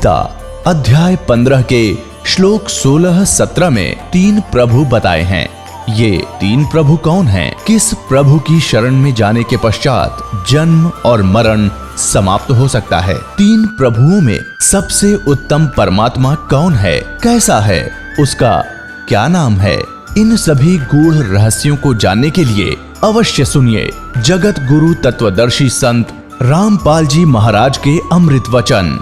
गीता अध्याय 15 के श्लोक 16-17 में 3 प्रभु बताए हैं। ये 3 प्रभु कौन हैं? किस प्रभु की शरण में जाने के पश्चात जन्म और मरण समाप्त हो सकता है? 3 प्रभुओं में सबसे उत्तम परमात्मा कौन है? कैसा है? उसका क्या नाम है? इन सभी गूढ़ रहस्यों को जानने के लिए अवश्य सुनिए जगत गुरु तत्वदर्शी संत रामपाल जी महाराज के अमृत वचन।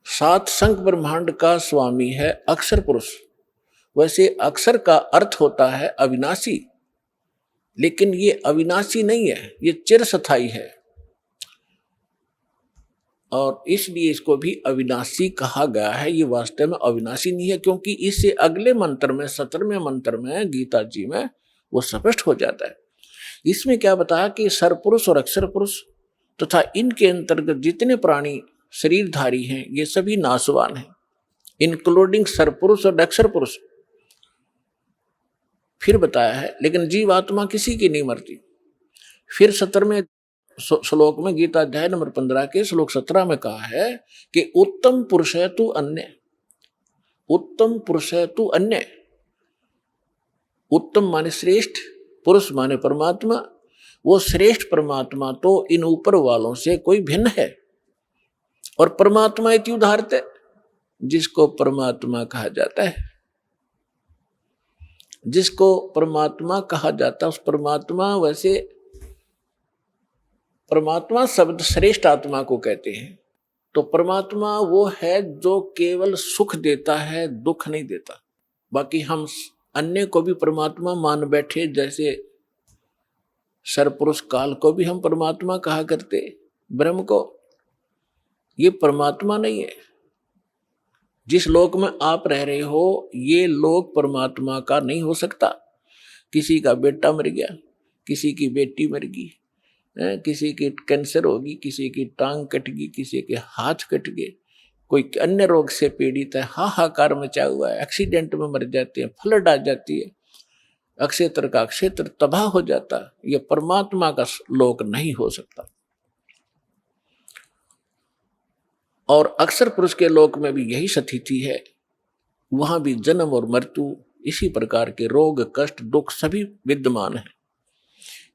7 संख ब्रह्मांड का स्वामी है अक्षर पुरुष। वैसे अक्षर का अर्थ होता है अविनाशी, लेकिन ये अविनाशी नहीं है, ये चिरस्थायी है और इसलिए इसको भी अविनाशी कहा गया है। ये वास्तव में अविनाशी नहीं है, क्योंकि इससे अगले मंत्र में 17वें मंत्र में गीता जी में वो स्पष्ट हो जाता है। इसमें क्या बताया कि सरपुरुष और अक्षर पुरुष तथा इनके अंतर्गत जितने प्राणी शरीरधारी हैं ये सभी नाशवान हैं, इंक्लूडिंग सरपुरुष और अक्षर पुरुष। फिर बताया है लेकिन जीवात्मा किसी की नहीं मरती। फिर 17वें श्लोक में गीता अध्याय नंबर 15 के श्लोक 17 में कहा है कि उत्तम पुरुष है तू अन्य, उत्तम पुरुष है तू अन्य। उत्तम माने श्रेष्ठ, पुरुष माने परमात्मा। वो श्रेष्ठ परमात्मा तो इन ऊपर वालों से कोई भिन्न है। और परमात्मा इति उदाहरते, जिसको परमात्मा कहा जाता है, जिसको परमात्मा कहा जाता है उस परमात्मा, वैसे परमात्मा शब्द श्रेष्ठ आत्मा को कहते हैं। तो परमात्मा वो है जो केवल सुख देता है, दुख नहीं देता। बाकी हम अन्य को भी परमात्मा मान बैठे, जैसे सरपुरुष काल को भी हम परमात्मा कहा करते, ब्रह्म को। ये परमात्मा नहीं है। जिस लोक में आप रह रहे हो ये लोक परमात्मा का नहीं हो सकता। किसी का बेटा मर गया, किसी की बेटी मर गई, किसी की कैंसर होगी, किसी की टांग कट गई, किसी के हाथ कट गए, कोई अन्य रोग से पीड़ित है, हाहाकार मचा हुआ है, एक्सीडेंट में मर जाते हैं, फ्लड आ जाती है, अक्षेत्र का क्षेत्र तबाह हो जाता है। ये परमात्मा का लोक नहीं हो सकता। और अक्षर पुरुष के लोक में भी यही स्थिति है। वहां भी जन्म और मृत्यु, इसी प्रकार के रोग कष्ट दुख सभी विद्यमान है।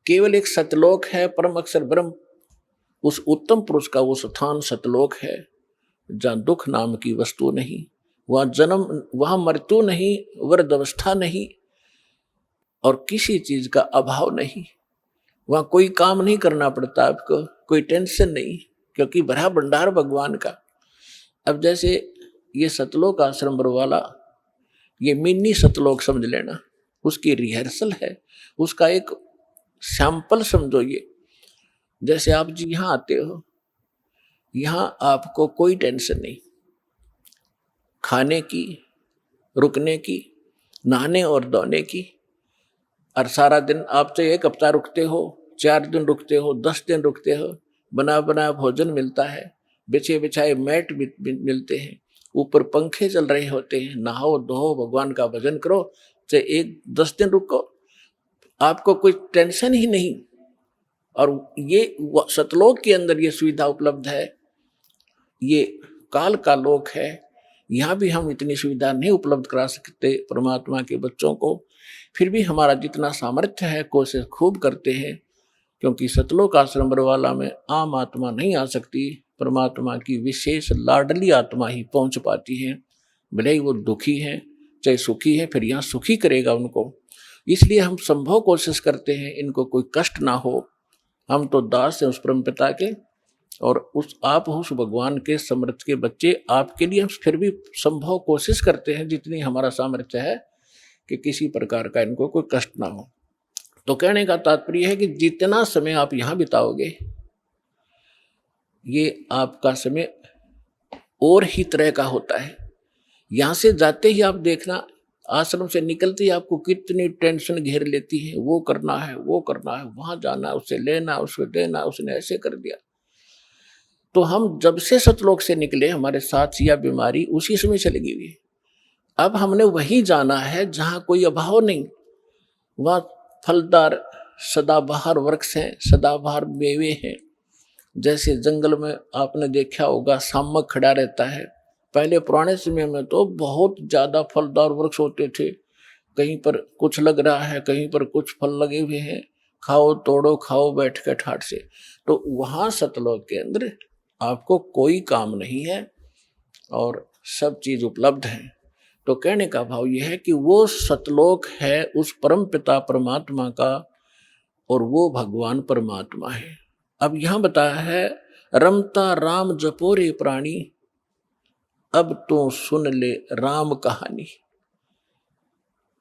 केवल एक सतलोक है परम अक्षर ब्रह्म, उस उत्तम पुरुष का वो स्थान सतलोक है जहाँ दुख नाम की वस्तु नहीं, वहाँ जन्म, वहाँ मृत्यु नहीं, वृद्धावस्था नहीं और किसी चीज का अभाव नहीं। वहाँ कोई काम नहीं करना पड़ता आपको, कोई टेंशन नहीं, क्योंकि भरा भंडार भगवान का। अब जैसे ये सतलोक आश्रम वाला, ये मिनी सतलोक समझ लेना, उसकी रिहर्सल है, उसका एक सैंपल समझो। ये जैसे आप जी यहाँ आते हो, यहाँ आपको कोई टेंशन नहीं, खाने की, रुकने की, नहाने और धोने की। और सारा दिन आप चाहे 1 हफ्ता रुकते हो, 4 दिन रुकते हो, 10 दिन रुकते हो, बना बना भोजन मिलता है, बिछे बिछाए मैट मिलते हैं, ऊपर पंखे चल रहे होते हैं, नहाओ धो, भगवान का भजन करो, चाहे 10 दिन रुको, आपको कोई टेंशन ही नहीं। और ये सतलोक के अंदर ये सुविधा उपलब्ध है। ये काल का लोक है, यहाँ भी हम इतनी सुविधा नहीं उपलब्ध करा सकते परमात्मा के बच्चों को। फिर भी हमारा जितना सामर्थ्य है कोशिश खूब करते हैं, क्योंकि सतलोक आश्रम बरवाला में आम आत्मा नहीं आ सकती। परमात्मा की विशेष लाडली आत्मा ही पहुंच पाती है, भले ही वो दुखी है चाहे सुखी है, फिर यहाँ सुखी करेगा उनको। इसलिए हम संभव कोशिश करते हैं इनको कोई कष्ट ना हो। हम तो दास हैं उस परम पिता के, और उस आप हो उस भगवान के समर्थ के बच्चे। आपके लिए हम फिर भी संभव कोशिश करते हैं जितनी हमारा सामर्थ्य है कि किसी प्रकार का इनको कोई कष्ट ना हो। तो कहने का तात्पर्य है कि जितना समय आप यहाँ बिताओगे, ये आपका समय और ही तरह का होता है। यहाँ से जाते ही आप देखना, आश्रम से निकलते ही आपको कितनी टेंशन घेर लेती है, वो करना है, वो करना है, वहां जाना, उससे लेना, उसको देना, उसने ऐसे कर दिया। तो हम जब से सतलोक से निकले, हमारे साथ या बीमारी उसी समय चली गई हुई। अब हमने वहीं जाना है जहाँ कोई अभाव नहीं, वहाँ फलदार सदाबहार वृक्ष हैं, सदाबहार मेवे हैं, जैसे जंगल में आपने देखा होगा शामक खड़ा रहता है। पहले पुराने समय में तो बहुत ज्यादा फलदार वृक्ष होते थे, कहीं पर कुछ लग रहा है, कहीं पर कुछ फल लगे हुए हैं, खाओ तोड़ो खाओ बैठ के ठाट से। तो वहां सतलोक के अंदर आपको कोई काम नहीं है और सब चीज उपलब्ध है। तो कहने का भाव यह है कि वो सतलोक है उस परम पिता परमात्मा का और वो भगवान परमात्मा है। अब यहां बताया है रमता राम जपोरे प्राणी, अब तो सुन ले राम कहानी।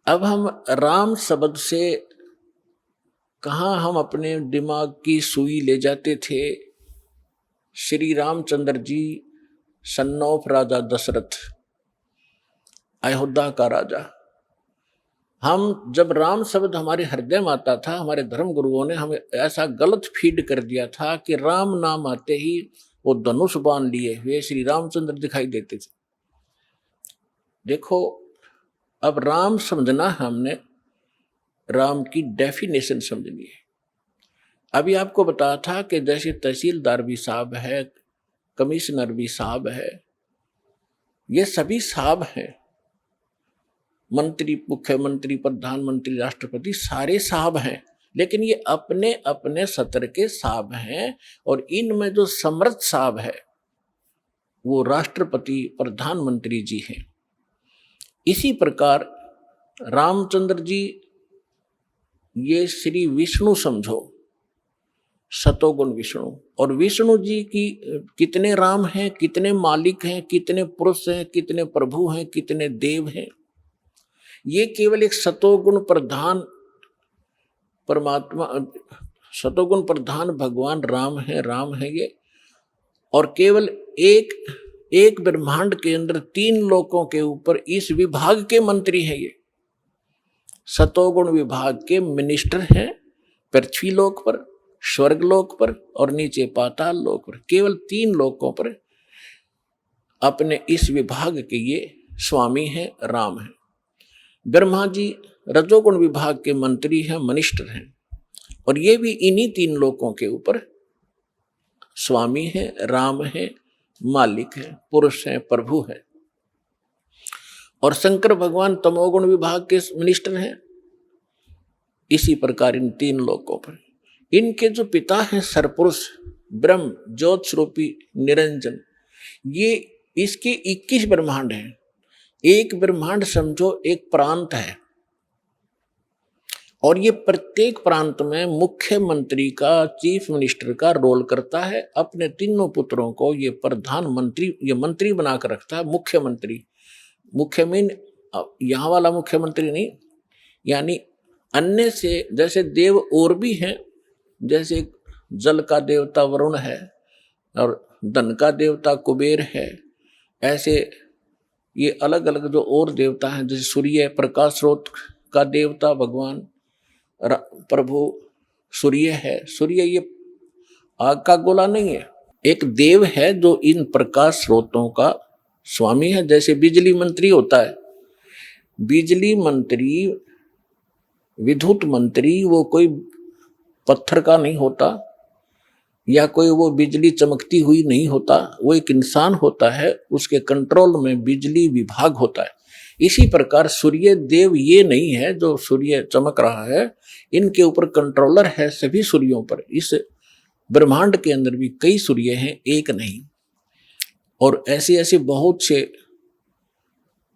अब हम राम शब्द से कहाँ हम अपने दिमाग की सुई ले जाते थे। श्री रामचंद्र जी सन ऑफ राजा दशरथ, अयोध्या का राजा। हम जब राम शब्द हमारे हृदय में आता था, हमारे धर्म गुरुओं ने हमें ऐसा गलत फीड कर दिया था कि राम नाम आते ही वो धनुष बाण लिए हुए श्री रामचंद्र दिखाई देते थे। देखो अब राम समझना हमने राम की डेफिनेशन समझनी है। अभी आपको बताया था कि जैसे तहसीलदार भी साहब है, कमिश्नर भी साहब है, ये सभी साहब हैं, मंत्री, मुख्यमंत्री, प्रधानमंत्री, राष्ट्रपति सारे साहब हैं, लेकिन ये अपने अपने सत्र के साहब हैं। और इनमें जो समर्थ साहब है वो राष्ट्रपति, प्रधानमंत्री जी हैं। इसी प्रकार रामचंद्र जी ये श्री विष्णु समझो, सतोगुण विष्णु। और विष्णु जी की कितने राम हैं, कितने मालिक हैं, कितने पुरुष हैं, कितने प्रभु हैं, कितने देव हैं, ये केवल एक सतोगुण प्रधान परमात्मा, सतोगुण प्रधान भगवान राम है ये। और केवल एक ब्रह्मांड के अंदर 3 लोकों के ऊपर इस विभाग के मंत्री हैं। ये सतोगुण विभाग के मिनिस्टर हैं, पृथ्वी लोक पर, स्वर्ग लोक पर और नीचे पाताल लोक पर। केवल 3 लोकों पर अपने इस विभाग के ये स्वामी हैं, राम हैं। ब्रह्मा जी रजोगुण विभाग के मंत्री हैं, मिनिस्टर हैं, और ये भी इन्हीं 3 लोकों के ऊपर स्वामी हैं, राम हैं, मालिक हैं, पुरुष हैं, प्रभु हैं। और शंकर भगवान तमोगुण विभाग के मिनिस्टर हैं। इसी प्रकार इन 3 लोकों पर इनके जो पिता हैं सरपुरुष ब्रह्म ज्योत स्वरूपी निरंजन, ये इसके 21 ब्रह्मांड हैं। एक ब्रह्मांड समझो एक प्रांत है, और ये प्रत्येक प्रांत में मुख्यमंत्री का, चीफ मिनिस्टर का रोल करता है। अपने 3 पुत्रों को ये प्रधानमंत्री, ये मंत्री बनाकर रखता है, मुख्यमंत्री। मुख्य मीन यहाँ वाला मुख्यमंत्री नहीं, यानी अन्य से जैसे देव और भी हैं, जैसे जल का देवता वरुण है और धन का देवता कुबेर है, ऐसे ये अलग अलग जो और देवता हैं, जैसे सूर्य प्रकाश स्रोत का देवता भगवान प्रभु सूर्य है। सूर्य ये आग का गोला नहीं है, एक देव है जो इन प्रकाश स्रोतों का स्वामी है। जैसे बिजली मंत्री होता है, बिजली मंत्री, विद्युत मंत्री वो कोई पत्थर का नहीं होता या कोई वो बिजली चमकती हुई नहीं होता, वो एक इंसान होता है, उसके कंट्रोल में बिजली विभाग होता है। इसी प्रकार सूर्य देव ये नहीं है जो सूर्य चमक रहा है, इनके ऊपर कंट्रोलर है सभी सूर्यों पर। इस ब्रह्मांड के अंदर भी कई सूर्य हैं, एक नहीं। और ऐसे ऐसे बहुत से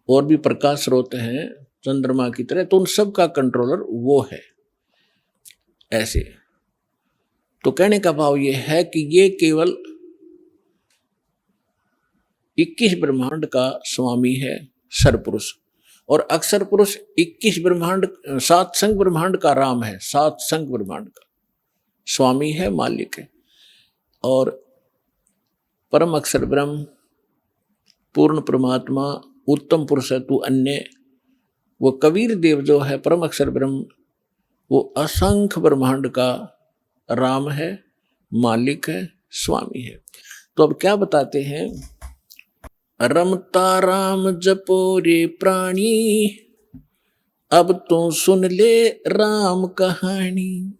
और भी प्रकाश स्रोत हैं चंद्रमा की तरह, तो उन सब का कंट्रोलर वो है। ऐसे तो कहने का भाव ये है कि ये केवल 21 ब्रह्मांड का स्वामी है सरपुरुष। और अक्षर पुरुष 21 ब्रह्मांड, 7 संग ब्रह्मांड का राम है, 7 संग ब्रह्मांड का स्वामी है, मालिक है। और परम अक्षर ब्रह्म, पूर्ण परमात्मा, उत्तम पुरुष है तू अन्य, वो कबीर देव जो है परम अक्षर ब्रह्म, वो असंख्य ब्रह्मांड का राम है, मालिक है, स्वामी है। तो अब क्या बताते हैं, रमता राम जपो रे प्राणी, अब तो सुन ले राम कहानी।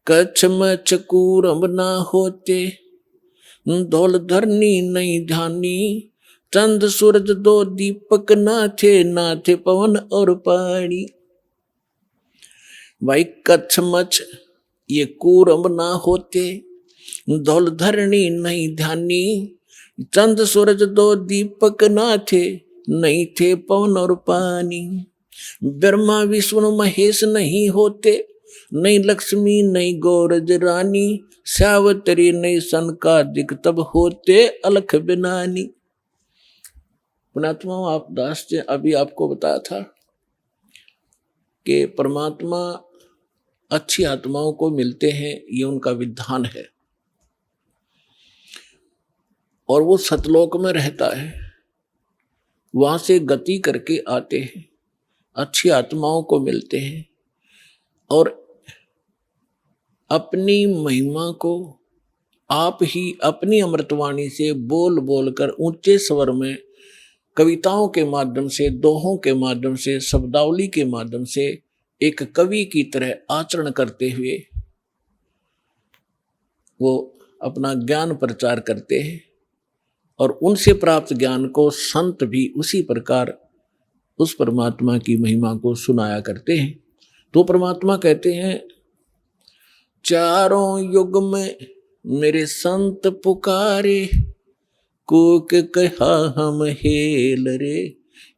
कच्छ मच्छ कूरम ना होते, धौल धरनी नहीं ध्यानी, चंद सूरज दो दीपक ना थे पवन और पानी। भाई कच्छ मच्छ ये कूरम ना होते, धौल धरनी नहीं ध्यानी, चंद सूरज दो दीपक ना थे पवन और पानी। ब्रह्मा विष्णु महेश नहीं होते, नहीं लक्ष्मी नहीं गौरज रानी, सावत्री नहीं सनकादिक तब होते अलख बिनानी। पुणात्मा आप दास जी अभी आपको बताया था कि परमात्मा अच्छी आत्माओं को मिलते हैं, ये उनका विधान है, और वो सतलोक में रहता है, वहां से गति करके आते हैं, अच्छी आत्माओं को मिलते हैं और अपनी महिमा को आप ही अपनी अमृतवाणी से बोल बोल कर ऊंचे स्वर में कविताओं के माध्यम से, दोहों के माध्यम से, शब्दावली के माध्यम से एक कवि की तरह आचरण करते हुए वो अपना ज्ञान प्रचार करते हैं और उनसे प्राप्त ज्ञान को संत भी उसी प्रकार उस परमात्मा की महिमा को सुनाया करते हैं। तो परमात्मा कहते हैं, चारों युग में मेरे संत पुकारे, कोक कहा हम हेल रे,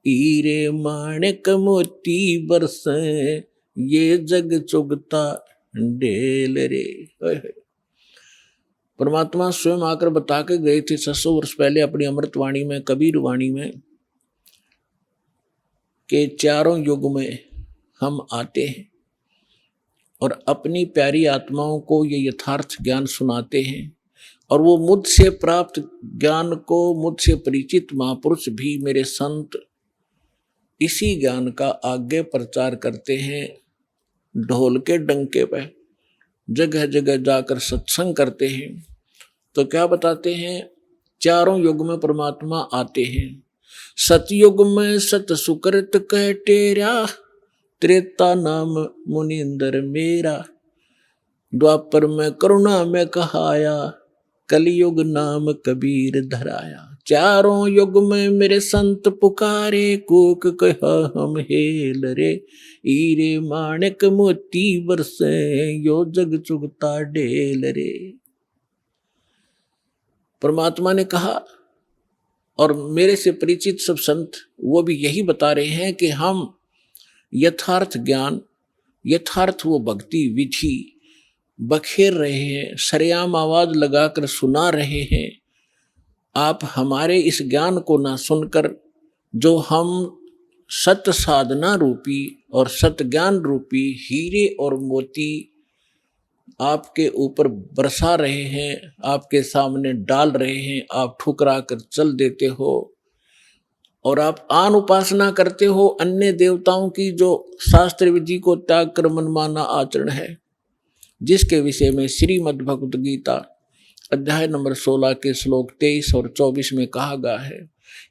हीरे माणिक मोती बरसे, ये जग चुगता ढेल रे। परमात्मा स्वयं आकर बता के गए थे 600 वर्ष पहले अपनी अमृतवाणी में, कबीर वाणी में, कि चारों युग में हम आते हैं और अपनी प्यारी आत्माओं को ये यथार्थ ज्ञान सुनाते हैं, और वो मुझसे प्राप्त ज्ञान को मुझसे परिचित महापुरुष भी मेरे संत इसी ज्ञान का आगे प्रचार करते हैं। ढोल के डंके पे जगह जगह जाकर सत्संग करते हैं। तो क्या बताते हैं, चारों युग में परमात्मा आते हैं। सतयुग में सत सुकृत कह टेरा, त्रेता नाम मुनिंदर मेरा, द्वापर में करुणा में कहाया, कलयुग नाम कबीर धराया। चारों युग में मेरे संत पुकारे, कोक कहा हम हेल रे, हीरे माणिक मोती बरसे, यो जग चुगता ढेल रे। परमात्मा ने कहा, और मेरे से परिचित सब संत वो भी यही बता रहे हैं कि हम यथार्थ ज्ञान, यथार्थ वो भक्ति विधि बखेर रहे हैं, सरेआम आवाज लगाकर सुना रहे हैं। आप हमारे इस ज्ञान को ना सुनकर जो हम सत साधना रूपी और सत ज्ञान रूपी हीरे और मोती आपके ऊपर बरसा रहे हैं, आपके सामने डाल रहे हैं, आप ठुकरा कर चल देते हो और आप आन उपासना करते हो अन्य देवताओं की, जो शास्त्र विधि को त्याग कर मनमाना आचरण है, जिसके विषय में श्रीमद् भगवत गीता अध्याय नंबर 16 के श्लोक 23 और 24 में कहा गया है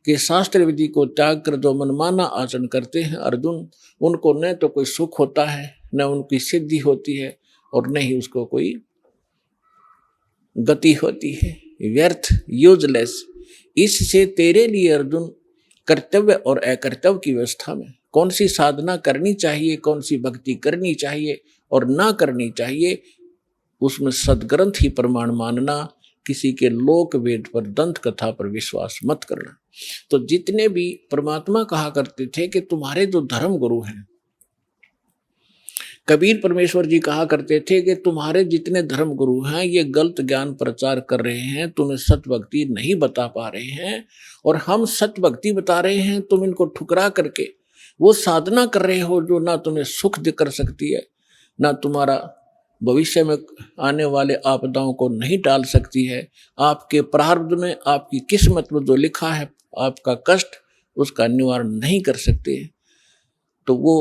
कि शास्त्र विधि को त्याग कर जो मनमाना आचरण करते हैं अर्जुन, उनको न तो कोई सुख होता है, न उनकी सिद्धि होती है, और न ही उसको कोई गति होती है। व्यर्थ, यूजलेस। इससे तेरे लिए अर्जुन कर्तव्य और अकर्तव्य की व्यवस्था में कौन सी साधना करनी चाहिए, कौन सी भक्ति करनी चाहिए और ना करनी चाहिए, उसमें सदग्रंथ ही प्रमाण मानना, किसी के लोक वेद पर, दंत कथा पर विश्वास मत करना। तो जितने भी परमात्मा कहा करते थे कि तुम्हारे जो धर्म गुरु हैं, कबीर परमेश्वर जी कहा करते थे कि तुम्हारे जितने धर्म गुरु हैं ये गलत ज्ञान प्रचार कर रहे हैं, तुम्हें सत भक्ति नहीं बता पा रहे हैं, और हम सत भक्ति बता रहे हैं, तुम इनको ठुकरा करके वो साधना कर रहे हो जो ना तुम्हें सुख दे कर सकती है, ना तुम्हारा भविष्य में आने वाले आपदाओं को नहीं टाल सकती है। आपके प्रारब्ध में, आपकी किस्मत में जो लिखा है आपका कष्ट, उसका निवारण नहीं कर सकते। तो वो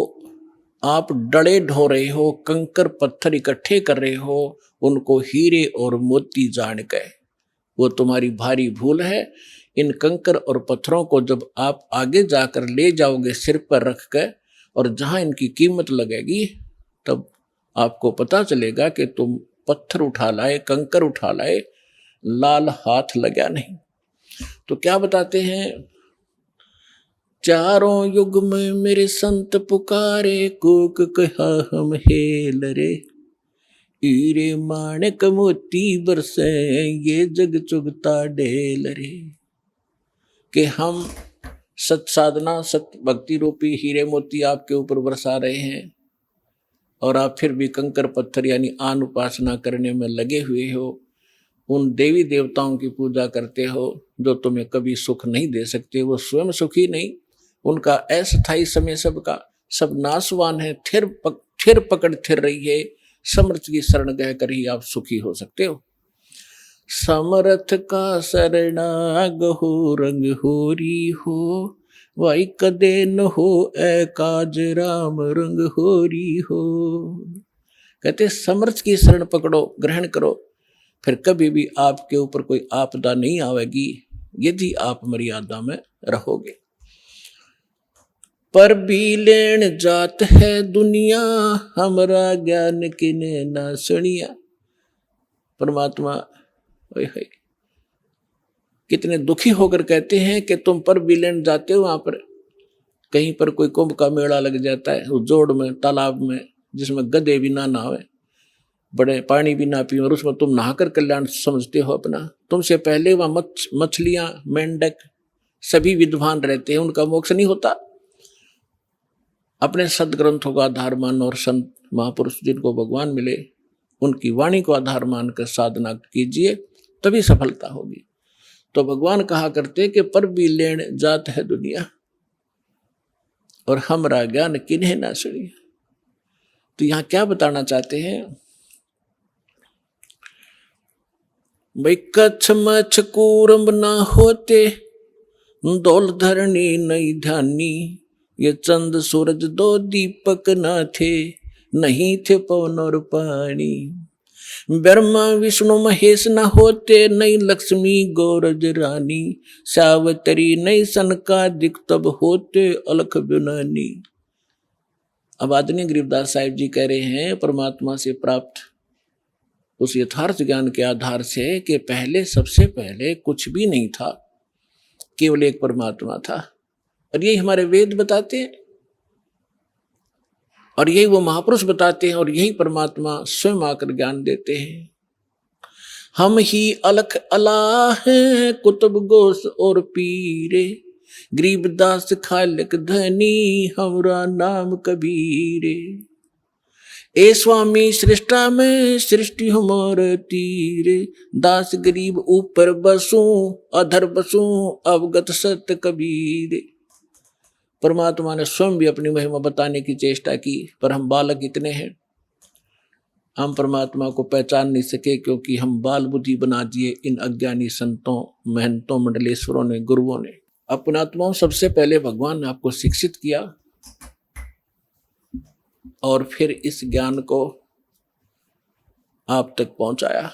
आप डड़े ढो रहे हो, कंकर पत्थर इकट्ठे कर रहे हो, उनको हीरे और मोती जान के, वो तुम्हारी भारी भूल है। इन कंकर और पत्थरों को जब आप आगे जाकर ले जाओगे सिर पर रख कर, और जहां इनकी कीमत लगेगी, तब आपको पता चलेगा कि तुम पत्थर उठा लाए, कंकर उठा लाए, लाल हाथ लगा नहीं। तो क्या बताते हैं, चारों युग में मेरे संत पुकारे, कूक कहा हम हेल रे, हीरे माणिक मोती बरसे, ये जग चुगता ढेल रे। कि हम सत साधना, सत भक्ति रूपी हीरे मोती आपके ऊपर बरसा रहे हैं और आप फिर भी कंकर पत्थर यानी आन उपासना करने में लगे हुए हो, उन देवी देवताओं की पूजा करते हो जो तुम्हें कभी सुख नहीं दे सकते। वो स्वयं सुखी नहीं, उनका अस्थायी समय सबका सब नाशवान है। थिर पकड़ थिर रही है, समर्थ की शरण गह कर ही आप सुखी हो सकते हो। समर्थ का शरणाग हो, रंग होरी हो, वाई कदे न हो ए काज राम, रंग होरी हो। कहते समर्थ की शरण पकड़ो, ग्रहण करो, फिर कभी भी आपके ऊपर कोई आपदा नहीं आवेगी यदि आप मर्यादा में रहोगे। पर भी लेन जात है दुनिया, हमरा ज्ञान किने ना सुनिया। परमात्मा कितने दुखी होकर कहते हैं कि तुम पर भी लेन जाते हो, वहां पर कहीं पर कोई कुंभ का मेला लग जाता है, उस जोड़ में, तालाब में, जिसमें गधे भी ना नहावे, बड़े पानी भी ना पिए, और उसमें तुम नहाकर कल्याण समझते हो अपना। तुमसे पहले वहां मछलियां, मेंढक सभी विद्वान रहते हैं, उनका मोक्ष नहीं होता। अपने सदग्रंथों का आधार मान और संत महापुरुष जिनको भगवान मिले उनकी वाणी को आधार मानकर साधना कीजिए, तभी सफलता होगी। तो भगवान कहा करते कि पर भी लेन जात है दुनिया, और हमरा ज्ञान किन्हें ना सुनिए। तो यहां क्या बताना चाहते हैं भाई, कच्छ मच्छ कूरम ना होते, दौल धरनी नहीं ध्यानी, ये चंद सूरज दो दीपक ना थे, नहीं थे पवन और पानी। ब्रह्मा विष्णु महेश न होते, नहीं लक्ष्मी गौरज रानी, सावतरी नहीं सनकादिक तब होते, अलख बिनानी। अब आदरणीय गरीबदास साहिब जी कह रहे हैं परमात्मा से प्राप्त उस यथार्थ ज्ञान के आधार से कि पहले, सबसे पहले कुछ भी नहीं था, केवल एक परमात्मा था। और यही हमारे वेद बताते हैं, और यही वो महापुरुष बताते हैं, और यही परमात्मा स्वयं आकर ज्ञान देते हैं। हम ही अलख अला हैं, कुतुब गोस और पीरे, गरीबदास खालिक धनी, हमरा नाम कबीरे। ए स्वामी सृष्टा में सृष्टि हमारे तीरे, दास गरीब ऊपर बसूं, अधर बसूं, अवगत सत्य कबीरे। परमात्मा ने स्वयं भी अपनी महिमा बताने की चेष्टा की, पर हम बालक इतने हैं, हम परमात्मा को पहचान नहीं सके, क्योंकि हम बाल बुद्धि बना दिए इन अज्ञानी संतों, महंतों, मंडलेश्वरों ने, गुरुओं ने। अपनात्माओं, सबसे पहले भगवान ने आपको शिक्षित किया और फिर इस ज्ञान को आप तक पहुंचाया।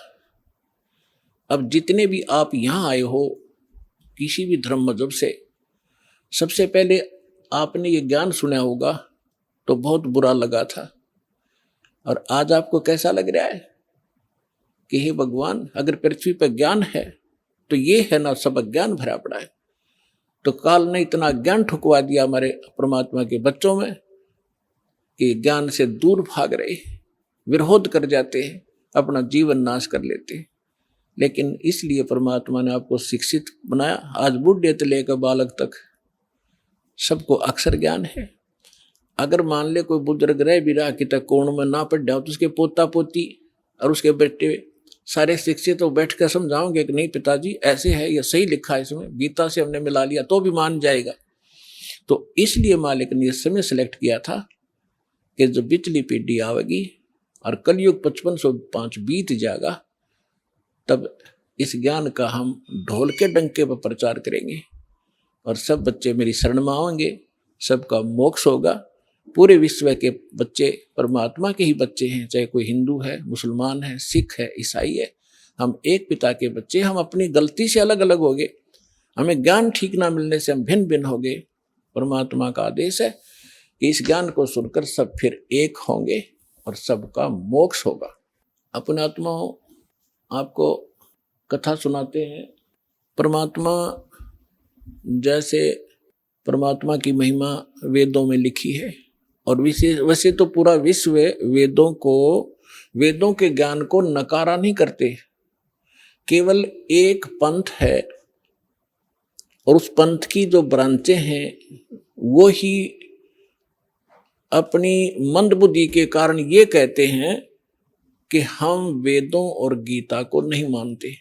अब जितने भी आप यहां आए हो किसी भी धर्म मजहब से, सबसे पहले आपने ये ज्ञान सुना होगा तो बहुत बुरा लगा था, और आज आपको कैसा लग रहा है कि हे भगवान, अगर पृथ्वी पर ज्ञान है तो ये है ना, सब अज्ञान भरा पड़ा है। तो काल ने इतना ज्ञान ठुकवा दिया हमारे परमात्मा के बच्चों में कि ज्ञान से दूर भाग रहे, विरोध कर जाते हैं, अपना जीवन नाश कर लेते हैं। लेकिन इसलिए परमात्मा ने आपको शिक्षित बनाया। आज बुढ़े से लेकर बालक तक सबको अक्षर ज्ञान है। अगर मान ले कोई बुजुर्ग रह भी रहा कि तक कोण में ना पढ़ जाओ, तो उसके पोता पोती और उसके बेटे सारे शिक्षित तो बैठ कर समझाओगे कि नहीं पिताजी ऐसे है, ये सही लिखा है, इसमें गीता से हमने मिला लिया, तो भी मान जाएगा। तो इसलिए मालिक ने इस समय सिलेक्ट किया था कि जब बिचली पीढ़ी आवेगी और कलयुग 5505 बीत जाएगा, तब इस ज्ञान का हम ढोल के डंके पर प्रचार करेंगे और सब बच्चे मेरी शरण में आएंगे, सबका मोक्ष होगा। पूरे विश्व के बच्चे परमात्मा के ही बच्चे हैं, चाहे कोई हिंदू है, मुसलमान है, सिख है, ईसाई है, हम एक पिता के बच्चे। हम अपनी गलती से अलग अलग हो गए, हमें ज्ञान ठीक ना मिलने से हम भिन्न भिन्न हो गए। परमात्मा का आदेश है कि इस ज्ञान को सुनकर सब फिर एक होंगे और सबका मोक्ष होगा। अपने आत्माओं, आपको कथा सुनाते हैं। परमात्मा, जैसे परमात्मा की महिमा वेदों में लिखी है, और वैसे तो पूरा विश्व वेदों के ज्ञान को नकारा नहीं करते। केवल एक पंथ है, और उस पंथ की जो ब्रांचें हैं वो ही अपनी मंदबुद्धि के कारण ये कहते हैं कि हम वेदों और गीता को नहीं मानते।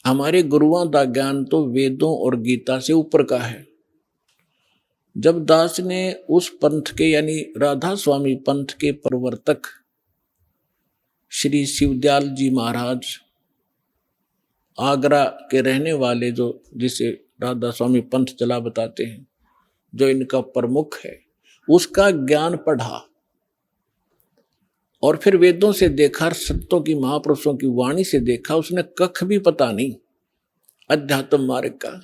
हमारे गुरुओं का ज्ञान तो वेदों और गीता से ऊपर का है। जब दास ने उस पंथ के यानी राधा स्वामी पंथ के प्रवर्तक श्री शिवदयाल जी महाराज, आगरा के रहने वाले, जो जिसे राधा स्वामी पंथ चला बताते हैं, जो इनका प्रमुख है, उसका ज्ञान पढ़ा और फिर वेदों से देखा, संतों की, महापुरुषों की वाणी से देखा, उसने कख भी पता नहीं अध्यात्म मार्ग का।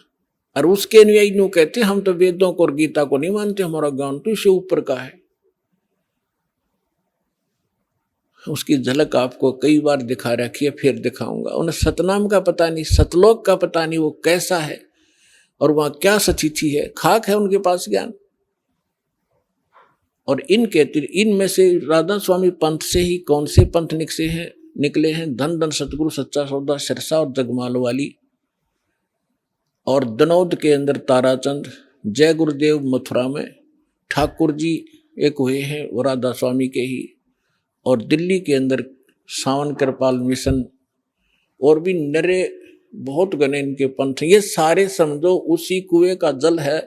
और उसके अनुयायी नो कहते हम तो वेदों को और गीता को नहीं मानते, हमारा ज्ञान तो इससे ऊपर का है। उसकी झलक आपको कई बार दिखा रखी है, फिर दिखाऊंगा। उन्हें सतनाम का पता नहीं, सतलोक का पता नहीं, वो कैसा है और वहां क्या सचिथि है, खाक है उनके पास ज्ञान। और इनमें से राधा स्वामी पंथ से ही कौन से पंथ निकले हैं? धन धन सतगुरु सच्चा सौदा सिरसा और जगमाल वाली, और दनौद के अंदर ताराचंद, जय गुरुदेव मथुरा में, ठाकुर जी एक हुए हैं वो राधा स्वामी के ही, और दिल्ली के अंदर सावन कृपाल मिशन, और भी नरे बहुत गणे इनके पंथ। ये सारे समझो उसी कुएं का जल है,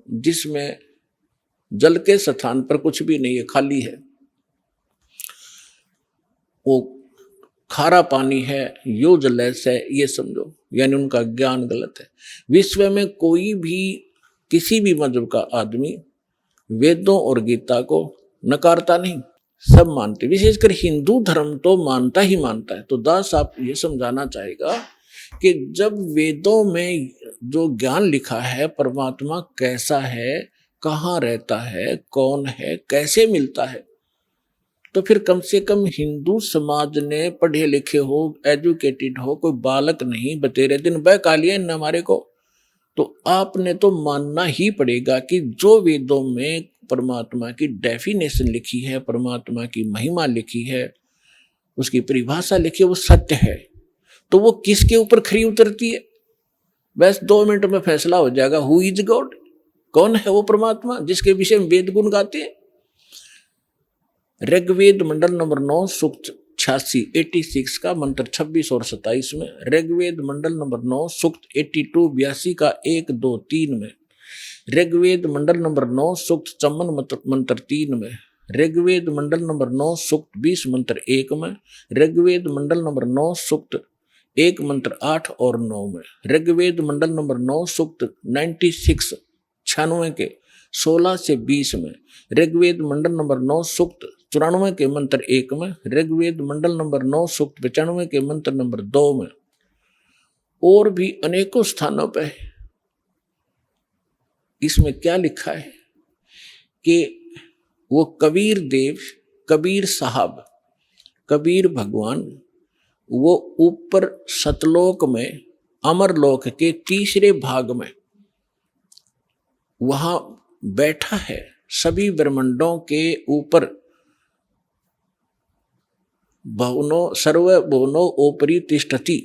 जिसमें जल के स्थान पर कुछ भी नहीं है, खाली है। वो खारा पानी है, यो जलैस है, ये समझो, यानी उनका ज्ञान गलत है। विश्व में कोई भी किसी भी मजहब का आदमी वेदों और गीता को नकारता नहीं, सब मानते। विशेषकर हिंदू धर्म तो मानता ही मानता है। तो दास आप ये समझाना चाहेगा कि जब वेदों में जो ज्ञान लिखा है, परमात्मा कैसा है, कहाँ रहता है, कौन है, कैसे मिलता है, तो फिर कम से कम हिंदू समाज ने पढ़े लिखे हो, एजुकेटेड हो, कोई बालक नहीं बतेरे दिन बह कालिया इन हमारे को, तो आपने तो मानना ही पड़ेगा कि जो वेदों में परमात्मा की डेफिनेशन लिखी है, परमात्मा की महिमा लिखी है, उसकी परिभाषा लिखी है, वो सत्य है। तो वो किसके ऊपर खरी उतरती है? बस 2 मिनट में फैसला हो जाएगा। हु इज गॉड, कौन है वो परमात्मा जिसके विषय में वेद गुण गाते हैं? ऋग्वेद मंडल नंबर 9 सूक्त 86 का मंत्र 26 और 27 में, ऋग्वेद मंडल नंबर 9 सूक्त 82 का 1 2 3 में, ऋग्वेद मंडल नंबर 9 सूक्त 54 मंत्र 3 में, ऋग्वेद मंडल नंबर 9 सूक्त 20 मंत्र 1 में, ऋग्वेद मंडल नंबर 9 सूक्त 1 मंत्र 8 और 9 में, ऋग्वेद मंडल नंबर 9 सूक्त 96 के 16 से 20 में, ऋग्वेद मंडल नंबर 9 सूक्त 94 के मंत्र 1 में, ऋग्वेद मंडल नंबर 9 सूक्त 95 के मंत्र नंबर 2 में, और भी अनेकों स्थानों पर। इसमें क्या लिखा है कि वो कबीर देव, कबीर साहब, कबीर भगवान, वो ऊपर सतलोक में, अमरलोक के तीसरे भाग में वहां बैठा है, सभी ब्रह्मांडों के ऊपर, भवनो सर्व भवनो ओपरी तिष्ठति,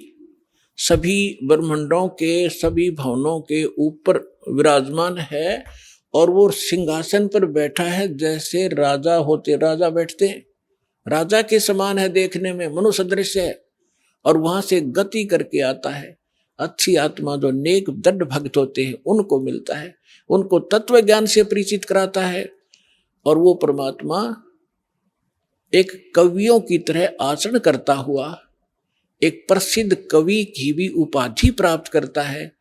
सभी ब्रह्मांडों के, सभी भवनों के ऊपर विराजमान है, और वो सिंहासन पर बैठा है जैसे राजा होते, राजा बैठते हैं, राजा के समान है देखने में, मनुष्य दृश्य है, और वहां से गति करके आता है। अच्छी आत्मा जो नेक दृढ़ भक्त होते हैं उनको मिलता है, उनको तत्व ज्ञान से परिचित कराता है, और वो परमात्मा एक कवियों की तरह आचरण करता हुआ एक प्रसिद्ध कवि की भी उपाधि प्राप्त करता है,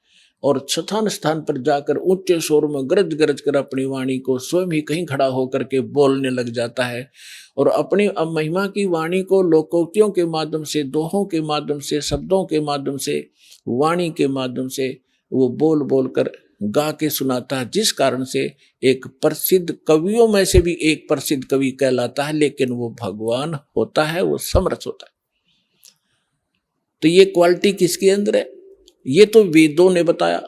और स्थान स्थान पर जाकर ऊंचे स्वर में गरज गरज कर अपनी वाणी को स्वयं ही कहीं खड़ा होकर के बोलने लग जाता है, और अपनी महिमा की वाणी को लोकोक्तियों के माध्यम से, दोहों के माध्यम से, शब्दों के माध्यम से, वाणी के माध्यम से वो बोल बोल कर गा के सुनाता है, जिस कारण से एक प्रसिद्ध कवियों में से भी एक प्रसिद्ध कवि कहलाता है, लेकिन वो भगवान होता है, वो समरस होता है। तो ये क्वालिटी किसके अंदर है? ये तो वेदों ने बताया।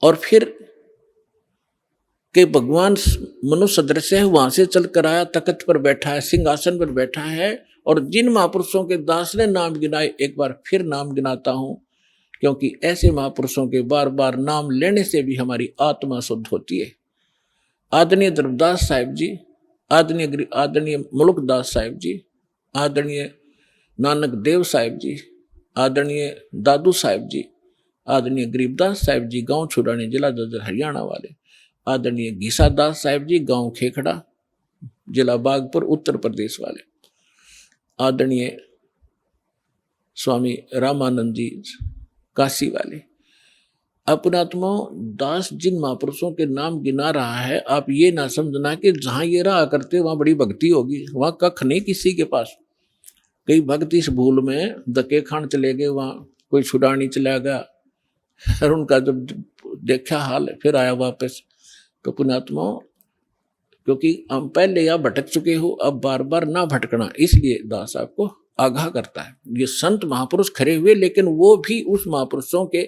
और फिर कि भगवान मनुष्य सदृश है, वहां से चल कर आया, तख्त पर बैठा है, सिंहासन पर बैठा है, और जिन महापुरुषों के दास ने नाम गिनाए, एक बार फिर नाम गिनाता हूं, क्योंकि ऐसे महापुरुषों के बार बार नाम लेने से भी हमारी आत्मा शुद्ध होती है। आदरणीय धर्मदास साहिब जी, आदरणीय मुल्कदास साहिब जी, आदरणीय नानक देव साहिब जी, आदरणीय दादू साहिब जी, आदरणीय गरीबदास साहिब जी, गांव छुड़ानी, जिला जज्जर, हरियाणा वाले, आदरणीय घीसा दास साहिब जी, गांव खेखड़ा, जिला बागपुर, उत्तर प्रदेश वाले, आदरणीय स्वामी रामानंद जी, काशी वाले। अपनात्मा दास जिन महापुरुषों के नाम गिना रहा है, आप ये ना समझना कि जहां ये रहा करते वहां बड़ी भक्ति होगी, वहां कख नहीं किसी के पास। कई भक्त इस भूल में धक्के खान चले गए, वहां कोई छुड़ानी चला गया, और उनका जब देखा हाल फिर आया वापस। तो पुण्यात्मा, क्योंकि हम पहले या भटक चुके हो, अब बार बार ना भटकना, इसलिए दास आपको आगाह करता है। ये संत महापुरुष खड़े हुए, लेकिन वो भी उस महापुरुषों के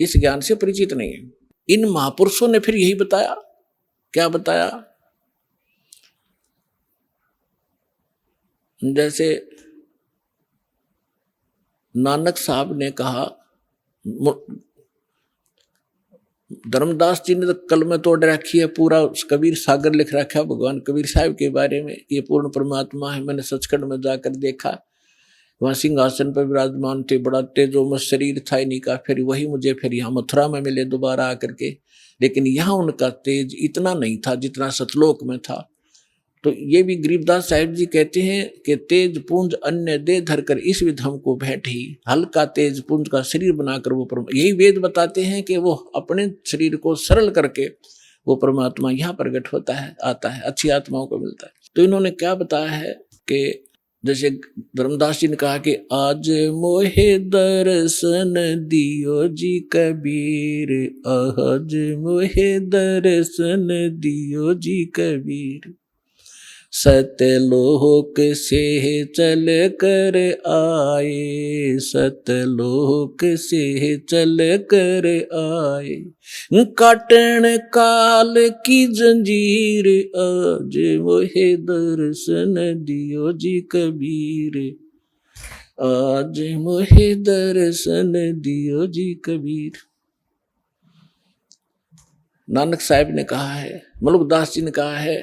इस ज्ञान से परिचित नहीं है। इन महापुरुषों ने फिर यही बताया, क्या बताया? जैसे नानक साहब ने कहा, धर्मदास जी ने तो कल में तोड़ रखी है, पूरा कबीर सागर लिख रखा है भगवान कबीर साहब के बारे में, ये पूर्ण परमात्मा है। मैंने सचखंड में जाकर देखा, वहां सिंहासन पर विराजमान थे, बड़ा तेजोमय शरीर था इन्हीं का। फिर वही मुझे फिर यहाँ मथुरा में मिले दोबारा आकर के, लेकिन यहाँ उनका तेज इतना नहीं था जितना सतलोक में था। तो ये भी गरीबदास साहिब जी कहते हैं कि तेज पुंज अन्य दे धरकर इस विध हमको भेंट ही, हल्का तेज पुंज का शरीर बनाकर वो यही वेद बताते हैं कि वो अपने शरीर को सरल करके वो परमात्मा यहाँ प्रकट होता है, आता है, अच्छी आत्माओं को मिलता है। तो इन्होंने क्या बताया है कि जैसे धर्मदास जी ने कहा कि आज मोहे दर्शन दियो जी कबीर, आज मोहे दर्शन दियो जी कबीर, सतलोक से चल कर आए, सतलोक से चल कर आए, काटन काल की जंजीर, आज मोहे दर्शन दियो जी कबीर, आज मोहे दर्शन दियो जी कबीर। नानक साहब ने कहा है, मुल्कदास जी ने कहा है,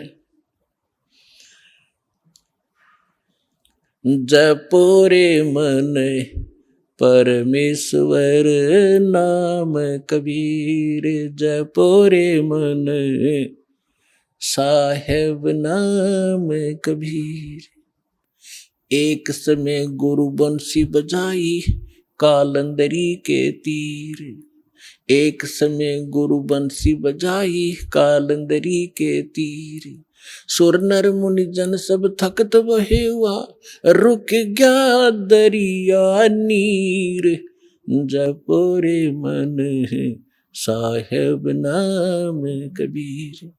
जपो रे मन परमेश्वर नाम कबीर, जपो रे मन साहेब नाम कबीर। एक समय गुरु बंसी बजाई कालंदरी के तीर, एक समय गुरु बंसी बजाई कालंदरी के तीर, सुर नर मुनि जन सब थकत बहे हुआ, रुक गया दरिया नीर, जपो रे मन साहेब नाम कबीर।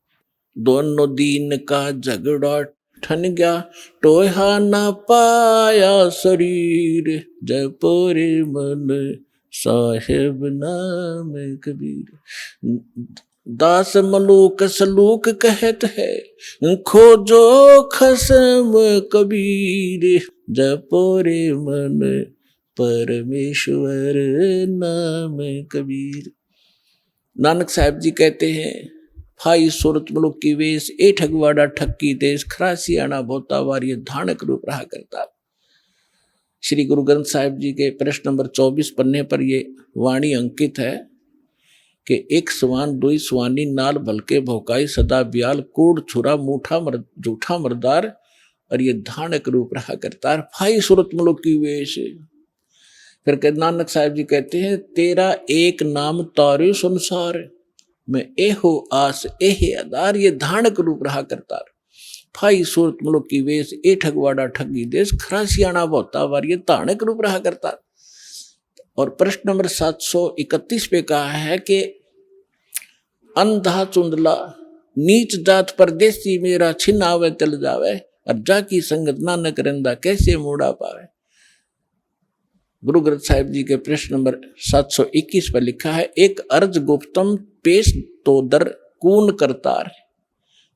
दोनों दीन का झगड़ा ठन गया, टोहा ना पाया शरीर, जपो रे मन साहेब नाम कबीर। दास मलूक सलूक कहत है, खोजो खसम कबीर, जपो रे मन परमेश्वर नाम कबीर। नानक साहब जी कहते हैं, फाई सूरत मुलुक की वेश, ए ठगवाड़ा ठक्की देश, खरासी आना भोतावार, ये धानक रूप रहा करता। श्री गुरु ग्रंथ साहिब जी के प्रश्न नंबर 24 पन्ने पर ये वाणी अंकित है कि एक सवान दुई सवानी नाल भलके भौकाई, सदा ब्याल कूड़ छुरा मूठा झूठा मर्दार, और ये धानक रूप रहा करता। फाई सूरत मुलुक की वेश। फिर नानक साहब जी कहते हैं, तेरा एक नाम तारे संसार में, एहो आस एहे आधार, ये धानक रूप रहा करता। फाई सूरत मुलुक की वेश, ए ठगवाड़ा ठगी देश, खरासियाना भोतावार, ये धानक रूप रहा करता। और प्रश्न नंबर 731 पे कहा है कि अंधा चुंदला नीच जात परदेसी मेरा छिन आवे चल जावे और जाकी संगत नानक रंदा कैसे मोड़ा पावे। गुरु ग्रंथ साहिब जी के प्रश्न नंबर 721 पर लिखा है, एक अर्ज गुप्तम पेश तो दर कून करतार,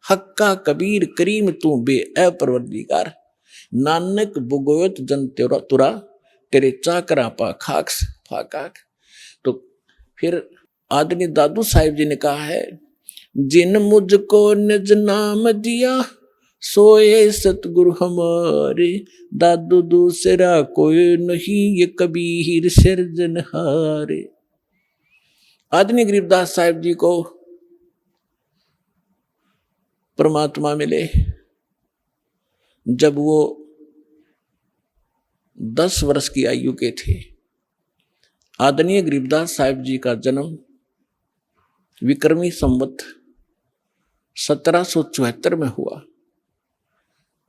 हक्का कबीर करीम तू बे अपरवरदिगार, नानक बुगोयत जन तुरा तेरे चाकरा पा खाक्स फाकाक। तो फिर आदरणीय दादू साहिब जी ने कहा है, जिन मुझको निज नाम दिया सोए सतगुरु हमारे, दादू दूसरा कोई नहीं ये कबीर सिरजनहारे। आदरणीय गरीबदास साहिब जी को परमात्मा मिले जब वो 10 वर्ष की आयु के थे। आदरणीय गरीबदास साहिब जी का जन्म विक्रमी संवत 1774 में हुआ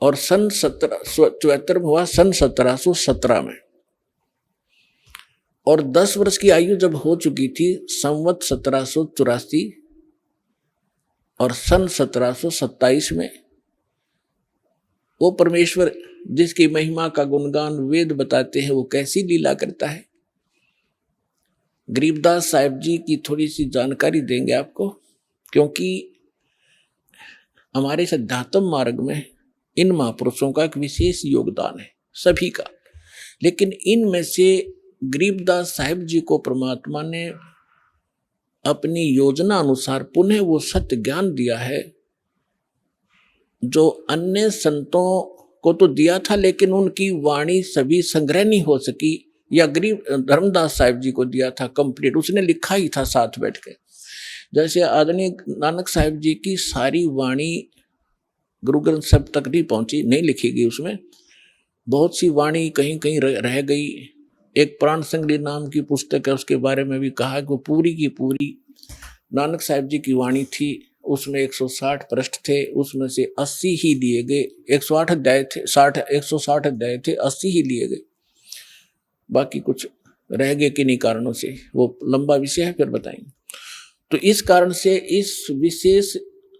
और सन 1774 में हुआ, सन 1717 में। और 10 वर्ष की आयु जब हो चुकी थी संवत 1784 और सन 1727 में, वो परमेश्वर जिसकी महिमा का गुणगान वेद बताते हैं वो कैसी लीला करता है, गरीबदास साहिब जी की थोड़ी सी जानकारी देंगे आपको। क्योंकि हमारे अध्यात्म मार्ग में इन महापुरुषों का एक विशेष योगदान है सभी का, लेकिन इनमें से गरीबदास साहिब जी को परमात्मा ने अपनी योजना अनुसार पुनः वो सत्य ज्ञान दिया है जो अन्य संतों को तो दिया था, लेकिन उनकी वाणी सभी संग्रह नहीं हो सकी, या गरीब धर्मदास साहिब जी को दिया था कंप्लीट, उसने लिखा ही था साथ बैठ के। जैसे आदरणीय नानक साहिब जी की सारी वाणी गुरु ग्रंथ साहिब तक नहीं पहुंची, नहीं लिखी गई, उसमें बहुत सी वाणी कहीं कहीं रह गई। एक प्राण संग्रह नाम की पुस्तक है, उसके बारे में भी कहा कि वो पूरी की पूरी नानक साहिब जी की वाणी थी। उसमें 160 पृष्ठ थे, उसमें से 80 ही लिए गए, 108 अध्याय थे, 160 अध्याय थे, 80 ही लिए गए, बाकी कुछ रह गए किन्हीं कारणों से, वो लंबा विषय है, फिर बताएंगे। तो इस कारण से इस विशेष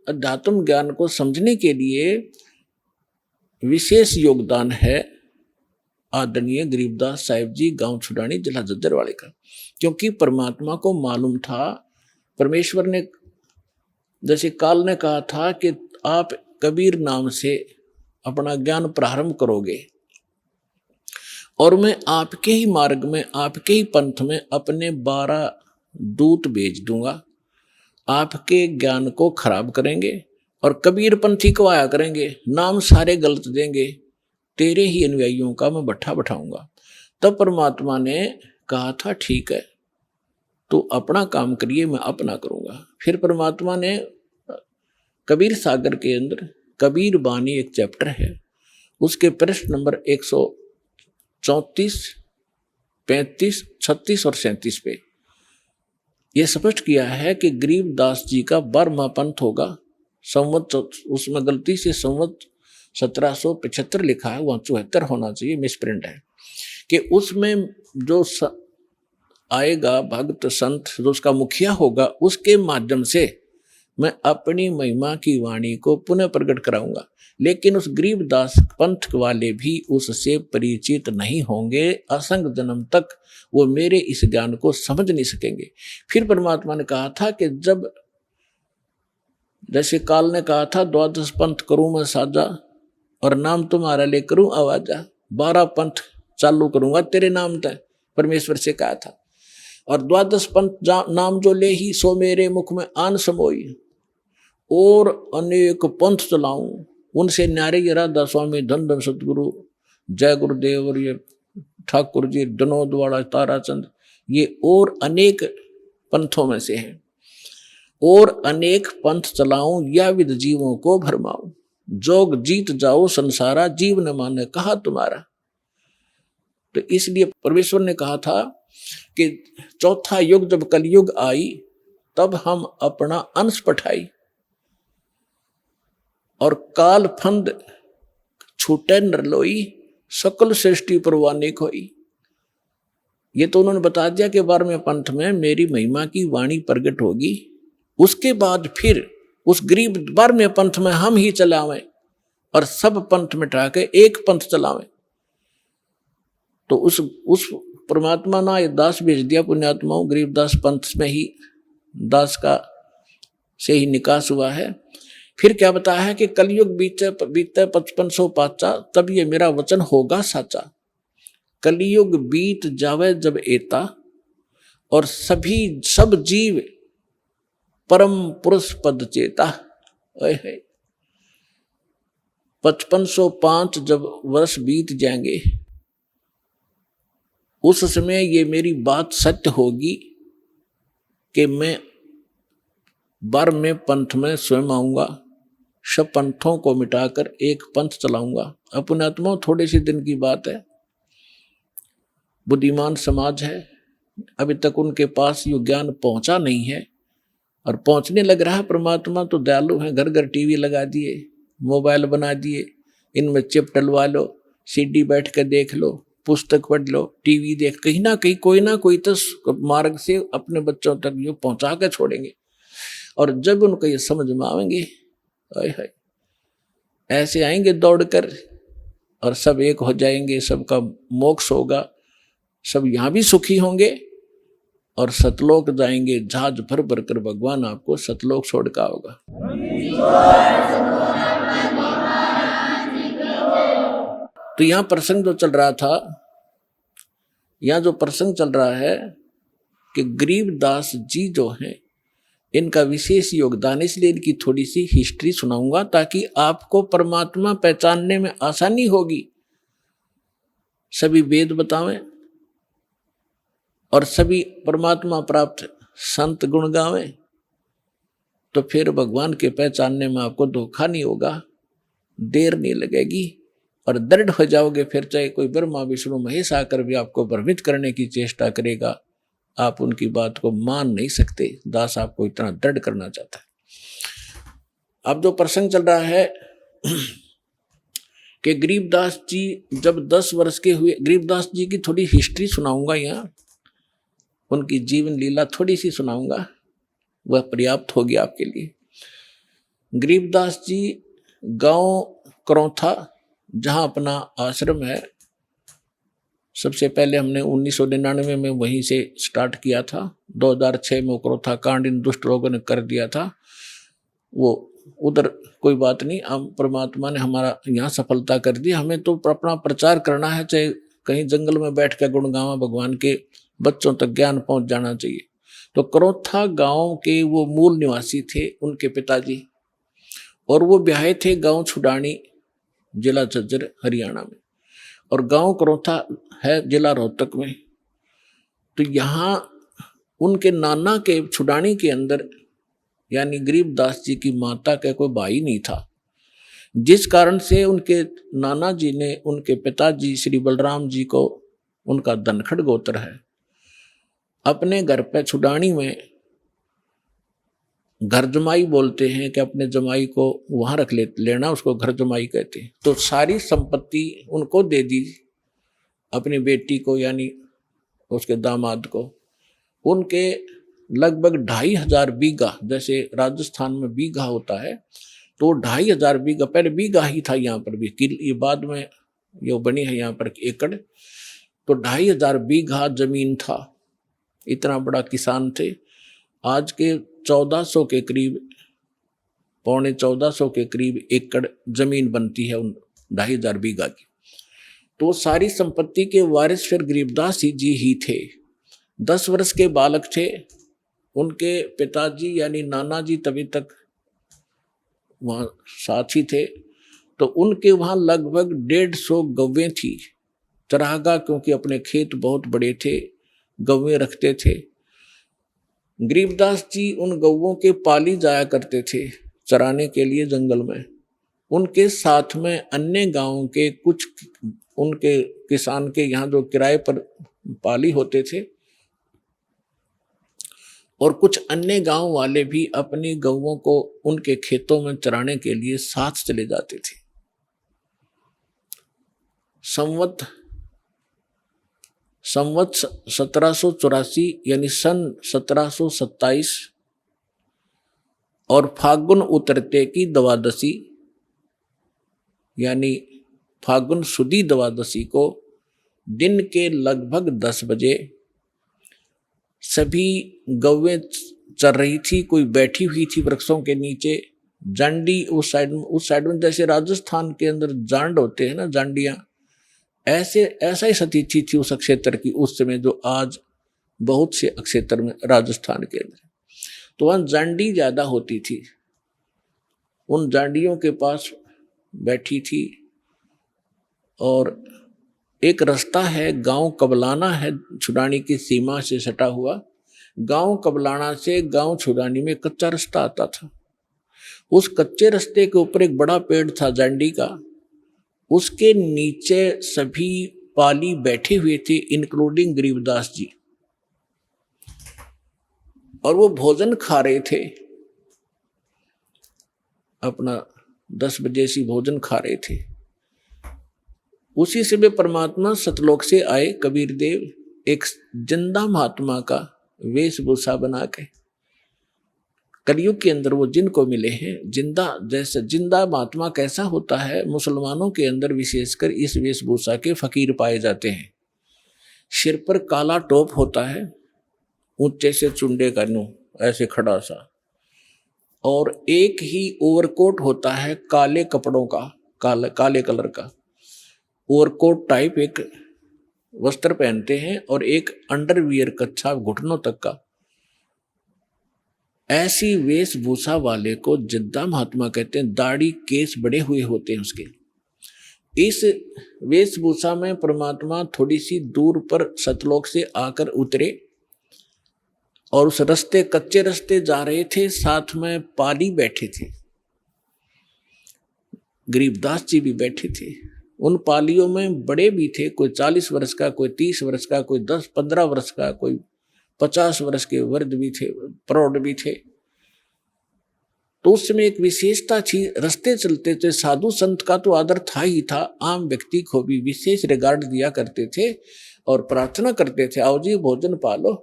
अध्यात्म ज्ञान को समझने के लिए विशेष योगदान है आदरणीय गरीबदास साहिब जी गांव छुडानी जिला जज्जरवाड़े का। क्योंकि परमात्मा को मालूम था, परमेश्वर ने जैसे काल ने कहा था कि आप कबीर नाम से अपना ज्ञान प्रारंभ करोगे और मैं आपके ही मार्ग में, आपके ही पंथ में अपने 12 दूत भेज दूंगा, आपके ज्ञान को खराब करेंगे और कबीर पंथी को आया करेंगे, नाम सारे गलत देंगे, तेरे ही अनुयायियों का मैं भट्ठा बैठाऊंगा। तब परमात्मा ने कहा था ठीक है तो अपना काम करिए, मैं अपना करूंगा। फिर परमात्मा ने कबीर सागर के अंदर कबीर बानी एक चैप्टर है, उसके प्रश्न नंबर 134, 35, 36 और 37 पे यह स्पष्ट किया है कि गरीबदास जी का 12वां पंथ होगा। संवत उसमें गलती से संवत 1775 लिखा है, वहां 74 होना चाहिए, मिसप्रिंट है, कि उसमें जो आएगा भक्त संत, जो उसका मुखिया होगा, उसके माध्यम से मैं अपनी महिमा की वाणी को पुनः प्रकट कराऊंगा। लेकिन उस गरीबदास पंथ वाले भी उससे परिचित नहीं होंगे, असंग जन्म तक वो मेरे इस ज्ञान को समझ नहीं सकेंगे। फिर परमात्मा ने कहा था कि जब जैसे काल ने कहा था 12 पंथ करूं मैं साजा और नाम तुम्हारा ले करूं आवाजा, 12 पंथ चालू करूंगा तेरे नाम तय, परमेश्वर से कहा था। और 12 पंथ नाम जो ले ही सो मेरे मुख में आन समोई, और अनेक पंथ चलाऊं उनसे न्यारे ये राधा स्वामी धन धन सतगुरु जय गुरुदेव और ये ठाकुर जी डनोद वाला ताराचंद, ये और अनेक पंथों में से हैं। और अनेक पंथ चलाऊं या विद जीवों को भरमाऊं, जोग जीत जाओ संसारा जीव न माने कहा तुम्हारा। तो इसलिए परमेश्वर ने कहा था कि चौथा युग जब कलयुग आई तब हम अपना अंश पठाई और काल फंद छूटे नरलोई सकल सृष्टि परवाने खोई। ये तो उन्होंने बता दिया कि 12वें पंथ में मेरी महिमा की वाणी प्रकट होगी, उसके बाद फिर उस गरीब 12वें पंथ में हम ही चलावें और सब पंथ मिटा के एक पंथ चलावें। तो उस परमात्मा ने ये दास भेज दिया पुण्यात्माओं, गरीबदास पंथ में ही दास का से ही निकास हुआ है। फिर क्या बताया है कि कलयुग बीते 5500 पाचा, तब ये मेरा वचन होगा साचा। कलयुग बीत जावे जब एता, और सब जीव परम पुरुष पद चेता। 5505 जब वर्ष बीत जाएंगे, उस समय ये मेरी बात सत्य होगी कि मैं 12वें पंथ में स्वयं आऊंगा, सब पंथों को मिटाकर एक पंथ चलाऊंगा। अपने आत्मा थोड़े से दिन की बात है, बुद्धिमान समाज है, अभी तक उनके पास ये ज्ञान पहुंचा नहीं है, और पहुंचने लग रहा है। परमात्मा तो दयालु है, घर घर टीवी लगा दिए, मोबाइल बना दिए, इनमें चिप डलवा लो, सीडी बैठ कर देख लो, पुस्तक पढ़ लो, टीवी देख, कहीं ना कहीं कोई ना कोई तो मार्ग से अपने बच्चों तक ये पहुंचा कर छोड़ेंगे। और जब उनको ये समझ में आएंगे, ऐसे आएंगे दौड़कर और सब एक हो जाएंगे, सबका मोक्ष होगा, सब यहाँ भी सुखी होंगे और सतलोक जाएंगे। जहाज भर भर कर भगवान आपको सतलोक छोड़ का होगा। तो यहाँ प्रसंग जो चल रहा था, यहाँ जो प्रसंग चल रहा है कि गरीबदास जी जो हैं, इनका विशेष योगदान, इसलिए इनकी थोड़ी सी हिस्ट्री सुनाऊंगा ताकि आपको परमात्मा पहचानने में आसानी होगी। सभी वेद बतावें और सभी परमात्मा प्राप्त संत गुण गावें, तो फिर भगवान के पहचानने में आपको धोखा नहीं होगा, देर नहीं लगेगी और दृढ़ हो जाओगे। फिर चाहे कोई ब्रह्मा विष्णु महेश आकर भी आपको भ्रमित करने की चेष्टा करेगा, आप उनकी बात को मान नहीं सकते। दास आपको इतना दृढ़ करना चाहता है। अब जो प्रसंग चल रहा है कि गरीबदास जी जब 10 वर्ष के हुए, गरीबदास जी की थोड़ी हिस्ट्री सुनाऊंगा, यहाँ उनकी जीवन लीला थोड़ी सी सुनाऊंगा, वह पर्याप्त होगी आपके लिए। गरीबदास जी गांव करौथा, जहां अपना आश्रम है, सबसे पहले हमने 1999 में वहीं से स्टार्ट किया था। 2006 में करौथा कांड इन दुष्ट लोगों ने कर दिया था, वो उधर कोई बात नहीं, हम परमात्मा ने हमारा यहाँ सफलता कर दी। हमें तो अपना प्रचार करना है, चाहे कहीं जंगल में बैठ कर गुण गावा, भगवान के बच्चों तक ज्ञान पहुंच जाना चाहिए। तो करौथा गांव के वो मूल निवासी थे उनके पिताजी, और वो ब्याहे थे गांव छुडानी, जिला झज्जर हरियाणा में, और गांव करौथा है जिला रोहतक में। तो यहाँ उनके नाना के छुडानी के अंदर, यानी गरीबदास जी की माता का कोई भाई नहीं था, जिस कारण से उनके नाना जी ने उनके पिताजी श्री बलराम जी को, उनका धनखड़ गोत्र है, अपने घर पे छुडानी में घर जमाई बोलते हैं कि अपने जमाई को वहां रख लेना, उसको घर जमाई कहते हैं। तो सारी संपत्ति उनको दे दी, अपनी बेटी को यानी उसके दामाद को। उनके लगभग 2500 बीघा, जैसे राजस्थान में बीघा होता है, तो 2500 बीघा, पहले बीघा ही था यहाँ पर भी, ये बाद में ये बनी है यहाँ पर एकड़। तो 2500 बीघा जमीन था, इतना बड़ा किसान थे। आज के 1400 के करीब, पौने 1400 के करीब एकड़ जमीन बनती है उन 2500 बीघा की। तो सारी संपत्ति के वारिस फिर गरीबदास जी ही थे। 10 वर्ष के बालक थे, उनके पिताजी यानी नाना जी तभी तक वहाँ साथी थे। तो उनके वहाँ लगभग 150 गौवें थी, चरागा, क्योंकि अपने खेत बहुत बड़े थे, गौवें रखते थे। गरीबदास जी उन गौवों के पाली जाया करते थे चराने के लिए जंगल में। उनके साथ में अन्य गांवों के कुछ उनके किसान के यहाँ जो किराए पर पाली होते थे, और कुछ अन्य गांव वाले भी अपनी गौवों को उनके खेतों में चराने के लिए साथ चले जाते थे। संवत संवत 1784 यानी सन 1727 और फागुन उतरते की द्वादशी यानी फागुन सुदी द्वादशी को दिन के लगभग 10 बजे सभी गौवें चल रही थी, कोई बैठी हुई थी वृक्षों के नीचे। जांडी उस साइड में जैसे राजस्थान के अंदर जांड होते हैं ना, जांडियां, ऐसा ही स्थिति थी उस क्षेत्र की उस समय, जो आज बहुत से क्षेत्र में राजस्थान के अंदर। तो वहां जांडी ज्यादा होती थी, उन जांडियों के पास बैठी थी। और एक रास्ता है, गांव कबलाना है, छुड़ानी की सीमा से सटा हुआ। गांव कबलाना से गांव छुड़ानी में कच्चा रास्ता आता था। उस कच्चे रास्ते के ऊपर एक बड़ा पेड़ था जांडी का, उसके नीचे सभी पाली बैठे हुए थे, इंक्लूडिंग गरीबदास जी, और वो भोजन खा रहे थे अपना, 10 बजे से भोजन खा रहे थे। उसी समय परमात्मा सतलोक से आए कबीर देव, एक जिंदा महात्मा का वेशभूषा बना के। कलयुग के अंदर वो जिनको मिले हैं जिंदा, जैसे जिंदा महात्मा कैसा होता है, मुसलमानों के अंदर विशेषकर इस वेशभूषा के फकीर पाए जाते हैं। सिर पर काला टोप होता है, ऊंचे से चुंडे का नू ऐसे खड़ा सा, और एक ही ओवरकोट होता है काले कपड़ों का, काले कलर का ओवरकोट टाइप एक वस्त्र पहनते हैं, और एक अंडरवियर कच्छा घुटनों तक का। ऐसी वेशभूषा वाले को जिद्दा महात्मा कहते हैं। दाढ़ी केस बड़े हुए होते हैं उसके। इस वेशभूषा में परमात्मा थोड़ी सी दूर पर सतलोक से आकर उतरे, और उस रास्ते, कच्चे रास्ते जा रहे थे, साथ में पाली बैठे थे, गरीबदास जी भी बैठे थे। उन पालियों में बड़े भी थे, कोई 40 वर्ष का, कोई 30 वर्ष का, कोई 10-15 वर्ष का, कोई 50 वर्ष के वृद्ध भी थे, प्रौढ़ भी थे। तो उस समय एक विशेषता थी, रास्ते चलते थे, साधु संत का तो आदर था ही था, आम व्यक्ति को भी विशेष रिगार्ड दिया करते थे और प्रार्थना करते थे, आओ जी भोजन पालो,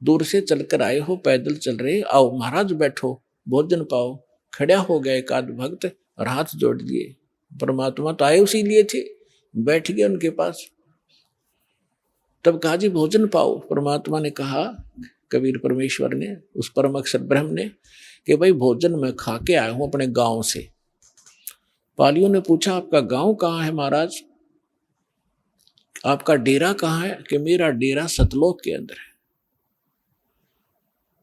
दूर से चलकर आए हो, पैदल चल रहे, आओ महाराज बैठो भोजन पाओ। खड़ा हो गए एक आध भक्त और हाथ जोड़ दिए। परमात्मा तो आए उसी लिए थे, बैठ गए उनके पास। तब कहा जी भोजन पाओ। परमात्मा ने कहा, कबीर परमेश्वर ने, उस परम अक्षर ब्रह्म ने, कि भाई भोजन मैं खा के आया हूं अपने गांव से। पालियों ने पूछा आपका गांव कहाँ है महाराज, आपका डेरा कहाँ है? कि मेरा डेरा सतलोक के अंदर है,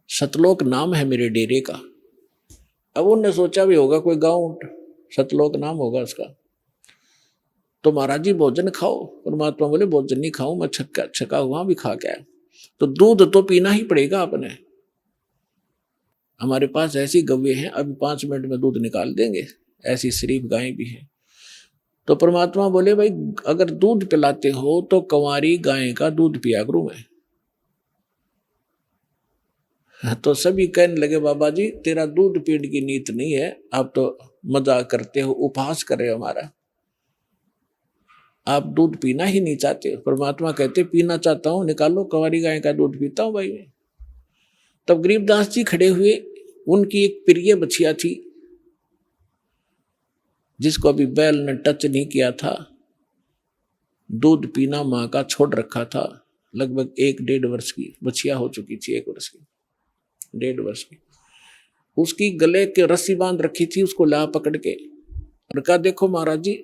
सतलोक नाम है मेरे डेरे का। अब उन्होंने सोचा भी होगा कोई गांव सतलोक नाम होगा उसका। तो महाराज जी भोजन खाओ। परमात्मा बोले भोजन नहीं खाऊं मैं, छका हुआ भी खा के आया। तो दूध तो पीना ही पड़ेगा आपने, हमारे पास ऐसी गव्वे हैं, अभी 5 मिनट में दूध निकाल देंगे, ऐसी शरीफ गायें भी हैं। तो परमात्मा बोले भाई अगर दूध पिलाते हो तो कंवारी गाय का दूध पिया करूं मैं। तो सभी कहने लगे बाबा जी तेरा दूध पीने की नीत नहीं है, आप तो मजाक करते हो, उपहास कर रहे हो हमारा, आप दूध पीना ही नहीं चाहते। परमात्मा कहते पीना चाहता हूं, निकालो कंवारी गाय का दूध पीता हूं भाई मैं। तब गरीबदास जी खड़े हुए, उनकी एक प्रिय बछिया थी जिसको अभी बैल ने टच नहीं किया था, दूध पीना मां का छोड़ रखा था। लगभग 1-1.5 वर्ष की बछिया हो चुकी थी, 1 वर्ष की, 1.5 वर्ष की। उसकी गले के रस्सी बांध रखी थी, उसको ला पकड़ के और कहा देखो महाराज जी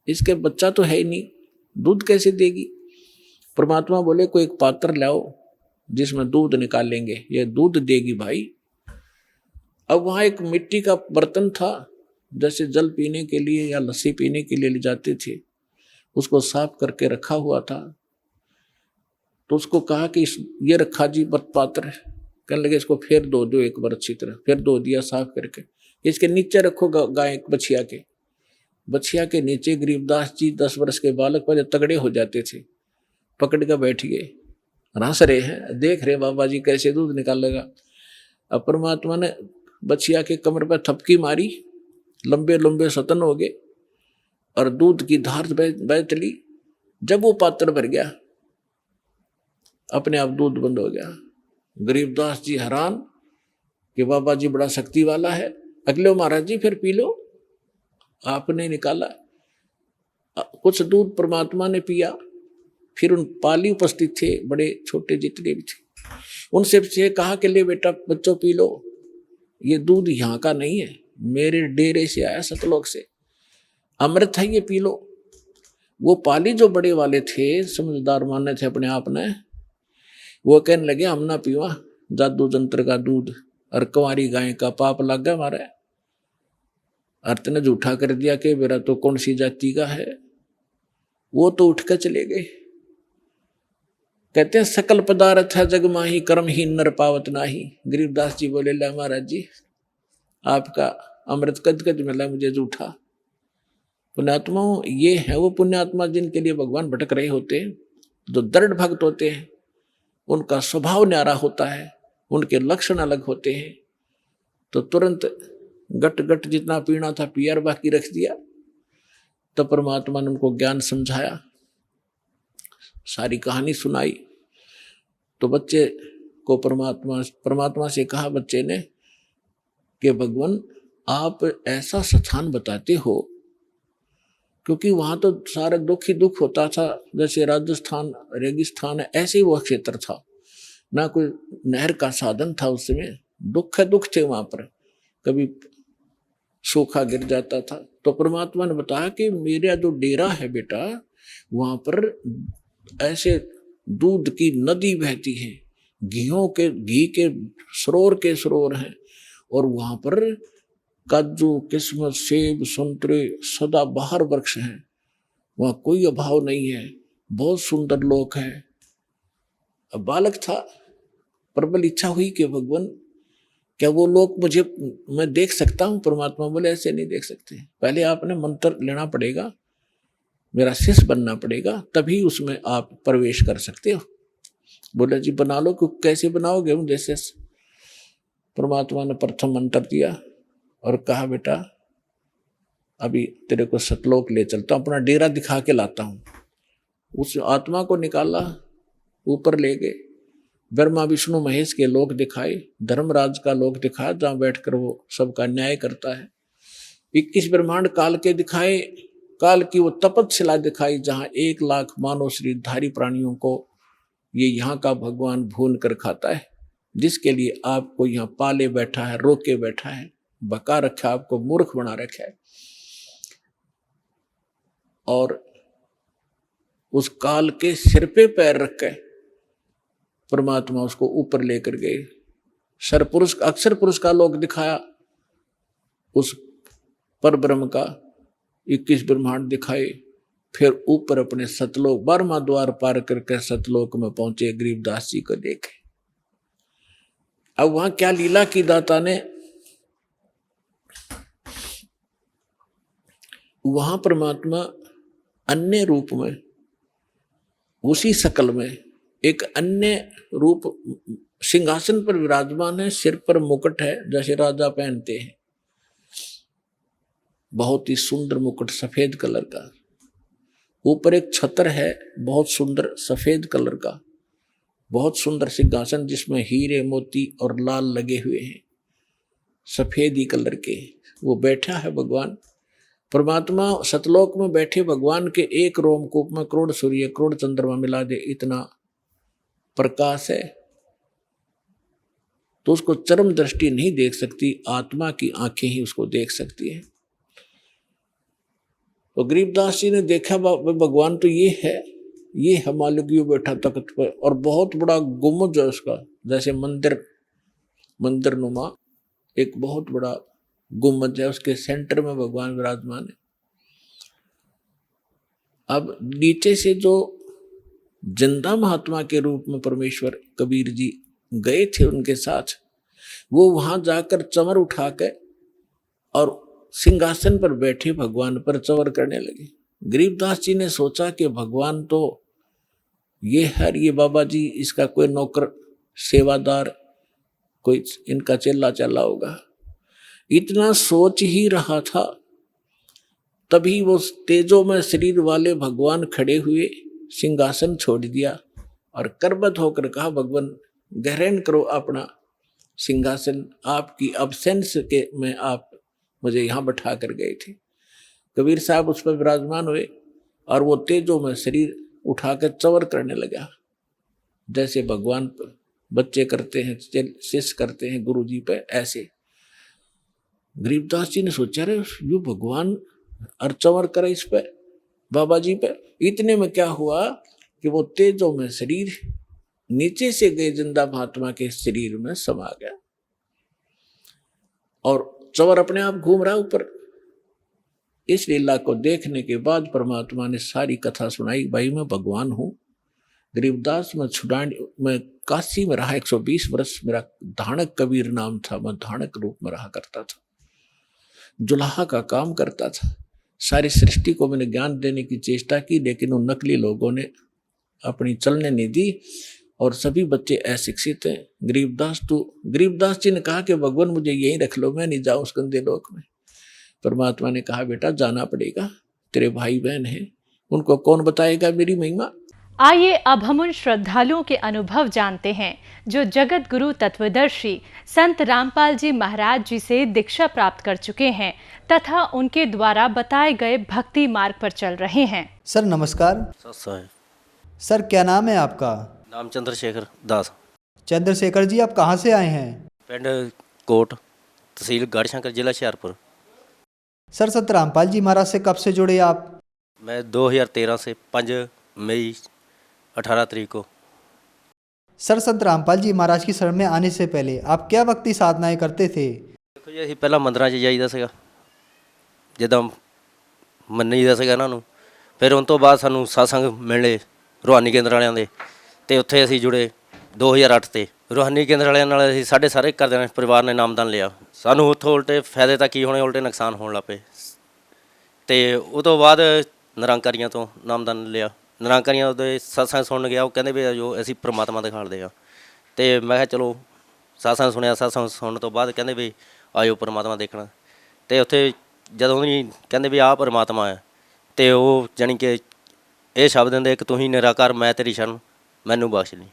इसके बच्चा तो है ही नहीं, दूध कैसे देगी? परमात्मा बोले कोई एक पात्र लाओ जिसमें दूध निकालेंगे, ये दूध देगी भाई। अब वहां एक मिट्टी का बर्तन था, जैसे जल पीने के लिए या लस्सी पीने के लिए ले जाते थे, उसको साफ करके रखा हुआ था। तो उसको कहा कि ये रखा जी पात्र, कहने लगे इसको फिर धो दो एक बार अच्छी तरह, फिर धो दिया साफ करके, इसके नीचे रखो गाय बछिया के। बछिया के नीचे गरीबदास जी 10 वर्ष के बालक पर तगड़े हो जाते थे, पकड़ कर बैठ गए, हंस रहे हैं, देख रहे बाबा जी कैसे दूध निकालेगा। अब परमात्मा ने बछिया के कमर पर थपकी मारी, लंबे लंबे सतन हो गए और दूध की धार बह चली। जब वो पात्र भर गया अपने आप दूध बंद हो गया। गरीबदास जी हैरान कि बाबा जी बड़ा शक्ति वाला है। अगले महाराज जी फिर पी लो। आपने निकाला, कुछ दूध परमात्मा ने पिया। फिर उन पाली उपस्थित थे, बड़े छोटे जितने भी थे, उनसे से कहा कि ले बेटा बच्चों पी लो, ये दूध यहाँ का नहीं है, मेरे डेरे से आया, सतलोक से, अमृत है, ये पी लो। वो पाली जो बड़े वाले थे, समझदार माने थे अपने आप ने, वो कहने लगे हम ना पीवा जादू जंत्र का दूध, और कुंवारी गाय का पाप लग गया हमारा। अर्थ ने झूठा कर दिया कि मेरा तो कौन सी जाति का है। वो तो उठ कर चले गए। कहते हैं सकल पदार्थ है जग माही, कर्म ही नर पावत नाही। गरीबदास जी बोले ला महाराज जी आपका अमृत कद कद मिला मुझे झूठा। पुण्यात्माओं ये है वो पुण्यात्मा जिनके लिए भगवान भटक रहे होते हैं, जो दृढ़ भक्त होते हैं, उनका स्वभाव न्यारा होता है, उनके लक्षण अलग होते हैं, तो तुरंत गट गट जितना पीना था पिया, बाकी रख दिया। तो परमात्मा ने उनको ज्ञान समझाया, सारी कहानी सुनाई। तो बच्चे को परमात्मा से कहा बच्चे ने कि भगवान आप ऐसा स्थान बताते हो, क्योंकि वहां तो सारा दुख ही दुख होता था, जैसे राजस्थान रेगिस्तान है ऐसे ही वह क्षेत्र था, ना कोई नहर का साधन था उस समय, दुख है दुख थे वहां पर, कभी सूखा गिर जाता था। तो परमात्मा ने बताया कि मेरा जो डेरा है बेटा, वहां पर ऐसे दूध की नदी बहती है, घी के सरोवर हैं, और वहां पर काजू किस्मत सेब संतरे सदा बाहर वृक्ष हैं, वहां कोई अभाव नहीं है, बहुत सुंदर लोक है। अब बालक था, प्रबल इच्छा हुई कि भगवान क्या वो लोग मैं देख सकता हूं। परमात्मा बोले ऐसे नहीं देख सकते, पहले आपने मंत्र लेना पड़ेगा, मेरा शिष्य बनना पड़ेगा, तभी उसमें आप प्रवेश कर सकते हो। बोले जी बना लो, क्योंकि कैसे बनाओगे मुझे शिष्य। परमात्मा ने प्रथम मंत्र दिया और कहा बेटा अभी तेरे को सतलोक ले चलता हूं, अपना डेरा दिखा के लाता हूं। उस आत्मा को निकाला, ऊपर ले गए, ब्रह्मा विष्णु महेश के लोक दिखाए, धर्मराज का लोक दिखाया जहां बैठकर वो सबका न्याय करता है। 21 ब्रह्मांड काल के दिखाए, काल की वो तपस्या दिखाई जहां 1 लाख मानव शरीरधारी प्राणियों को ये यहाँ का भगवान भून कर खाता है, जिसके लिए आपको यहाँ पाले बैठा है, रोके बैठा है, बका रखा, आपको मूर्ख बना रखा है। और उस काल के सिर पे पैर रख के परमात्मा उसको ऊपर लेकर गए। सरपुरुष अक्षर पुरुष का लोक दिखाया, उस पर ब्रह्म का 21 ब्रह्मांड दिखाए, फिर ऊपर अपने सतलोक 12वां द्वार पार करके सतलोक में पहुंचे, गरीबदास जी को देखे। अब वहां क्या लीला की दाता ने, वहां परमात्मा अन्य रूप में, उसी शकल में एक अन्य रूप सिंहासन पर विराजमान है, सिर पर मुकुट है जैसे राजा पहनते हैं, बहुत ही सुंदर मुकुट सफेद कलर का। ऊपर एक छत्र है बहुत सुंदर सफेद कलर का, बहुत सुंदर सिंहासन जिसमें हीरे मोती और लाल लगे हुए हैं, सफेद ही कलर के वो बैठा है भगवान। परमात्मा सतलोक में बैठे भगवान के एक रोमकूप में करोड़ सूर्य करोड़ चंद्रमा मिला दे इतना प्रकाश है, तो उसको चरम दृष्टि नहीं देख सकती, आत्मा की आंखें ही उसको देख सकती है। तो गरीबदास जी ने देखा भगवान तो ये है मालिक बैठा तख्त पर, और बहुत बड़ा गुम्बद है उसका, जैसे मंदिर नुमा एक बहुत बड़ा गुम्बद है, उसके सेंटर में भगवान विराजमान है। अब नीचे से जो जिंदा महात्मा के रूप में परमेश्वर कबीर जी गए थे उनके साथ, वो वहां जाकर चमर उठा के और सिंहासन पर बैठे भगवान पर चवर करने लगे। गरीबदास जी ने सोचा कि भगवान तो ये है, ये बाबा जी इसका कोई नौकर सेवादार, कोई इनका चेला चला होगा, इतना सोच ही रहा था, तभी वो तेजो में शरीर वाले भगवान खड़े हुए, सिंहासन छोड़ दिया और करबद्ध होकर कहा, भगवान ग्रहण करो अपना सिंहासन, आपकी अब्सेंस के में आप मुझे यहाँ बैठा कर गए थे। कबीर साहब उस पर विराजमान हुए और वो तेजों में शरीर उठाकर चवर करने लगा, जैसे भगवान बच्चे करते हैं, शिष्य करते हैं गुरु जी पे, ऐसे। गरीबदास जी ने सोचा, रे यू भगवान और चवर करे इस पे, बाबा जी पे। इतने में क्या हुआ कि वो तेजों में शरीर नीचे से गए जिंदा महात्मा के शरीर में समा गया और चवर अपने आप घूम रहा ऊपर। इस लीला को देखने के बाद परमात्मा ने सारी कथा सुनाई, भाई मैं भगवान हूं। गरीबदास मैं काशी में रहा 120 वर्ष, मेरा धाणक कबीर नाम था, मैं धाणक रूप में रहा करता था, जुलाहा का काम करता था। सारी सृष्टि को मैंने ज्ञान देने की चेष्टा की, लेकिन उन नकली लोगों ने अपनी चलने नहीं दी और सभी बच्चे अशिक्षित हैं। गरीबदास जी ने कहा कि भगवान मुझे यहीं रख लो, मैं नहीं जाऊं उस गंदे लोक में। परमात्मा ने कहा, बेटा जाना पड़ेगा, तेरे भाई बहन हैं, उनको कौन बताएगा मेरी महिमा। आइए अब हम उन श्रद्धालुओं के अनुभव जानते हैं जो जगत गुरु तत्वदर्शी संत रामपाल जी महाराज जी से दीक्षा प्राप्त कर चुके हैं तथा उनके द्वारा बताए गए भक्ति मार्ग पर चल रहे हैं। सर नमस्कार। सर क्या नाम है आपका? नाम चंद्रशेखर दास। चंद्रशेखर जी, आप कहाँ से आए हैं? पिंड कोट, तहसील गढ़शंकर, जिला हुशियारपुर। सर संत रामपाल जी महाराज से कब से जुड़े आप? मैं 2013 से 5 मई 18 तारीख को। सर संत रामपाल जी महाराज की शरण में आने से पहले आप क्या भक्ति साधनाएं करते थे? देखो जी, ਅਸੀਂ ਪਹਿਲਾਂ ਮੰਦਰਾਂ 'ਚ ਜਾਈਦਾ ਸੀਗਾ, ਜਿੱਦਾਂ ਮੰਨੀਦਾ ਸੀਗਾ ਇਹਨਾਂ ਨੂੰ। ਫਿਰ ਉਸ ਤੋਂ ਬਾਅਦ ਸਾਨੂੰ ਸਤਸੰਗ ਮਿਲੇ ਰੂਹਾਨੀ ਕੇਂਦਰ ਵਾਲਿਆਂ ਦੇ, ਅਤੇ ਉੱਥੇ ਅਸੀਂ ਜੁੜੇ 2008 ਤੇ। ਰੂਹਾਨੀ ਕੇਂਦਰ ਵਾਲਿਆਂ ਨਾਲ ਅਸੀਂ ਸਾਰੇ ਘਰਦਿਆਂ ਨੇ, ਪਰਿਵਾਰ ਨੇ ਨਾਮਦਾਨ ਲਿਆ। ਸਾਨੂੰ ਉੱਥੋਂ ਉਲਟੇ ਫਾਇਦੇ ਤਾਂ ਕੀ ਹੋਣੇ, ਉਲਟੇ ਨੁਕਸਾਨ ਹੋਣ ਲੱਗ ਪਏ। ਅਤੇ ਉਹ ਤੋਂ ਬਾਅਦ ਨਿਰੰਕਾਰੀਆਂ ਤੋਂ ਨਾਮਦਾਨ ਲਿਆ। ਨਿਰੰਕਾਰੀਆਂ ਉਹਦੇ ਸਤਸੰਗ ਸੁਣਨ ਗਿਆ, ਉਹ ਕਹਿੰਦੇ ਵੀ ਜੋ ਅਸੀਂ ਪ੍ਰਮਾਤਮਾ ਦਿਖਾਲਦੇ ਹਾਂ। ਅਤੇ ਮੈਂ ਕਿਹਾ ਚਲੋ ਸਤਸੰਗ ਸੁਣਿਆ। ਸਤਸੰਗ ਸੁਣਨ ਤੋਂ ਬਾਅਦ ਕਹਿੰਦੇ ਵੀ ਆਇਓ ਪ੍ਰਮਾਤਮਾ ਦੇਖਣਾ। ਅਤੇ ਉੱਥੇ ਜਦੋਂ ਵੀ ਕਹਿੰਦੇ ਵੀ ਆਹ ਪ੍ਰਮਾਤਮਾ ਹੈ, ਅਤੇ ਉਹ ਜਾਣੀ ਕਿ ਇਹ ਸ਼ਬਦ ਦਿੰਦੇ, ਇੱਕ ਤੂੰ ਹੀ ਨਿਰਾਕਾਰ, ਮੈਂ ਤੇਰੀ ਸ਼ਰਨ, ਮੈਨੂੰ ਬਖਸ਼ ਲਈ।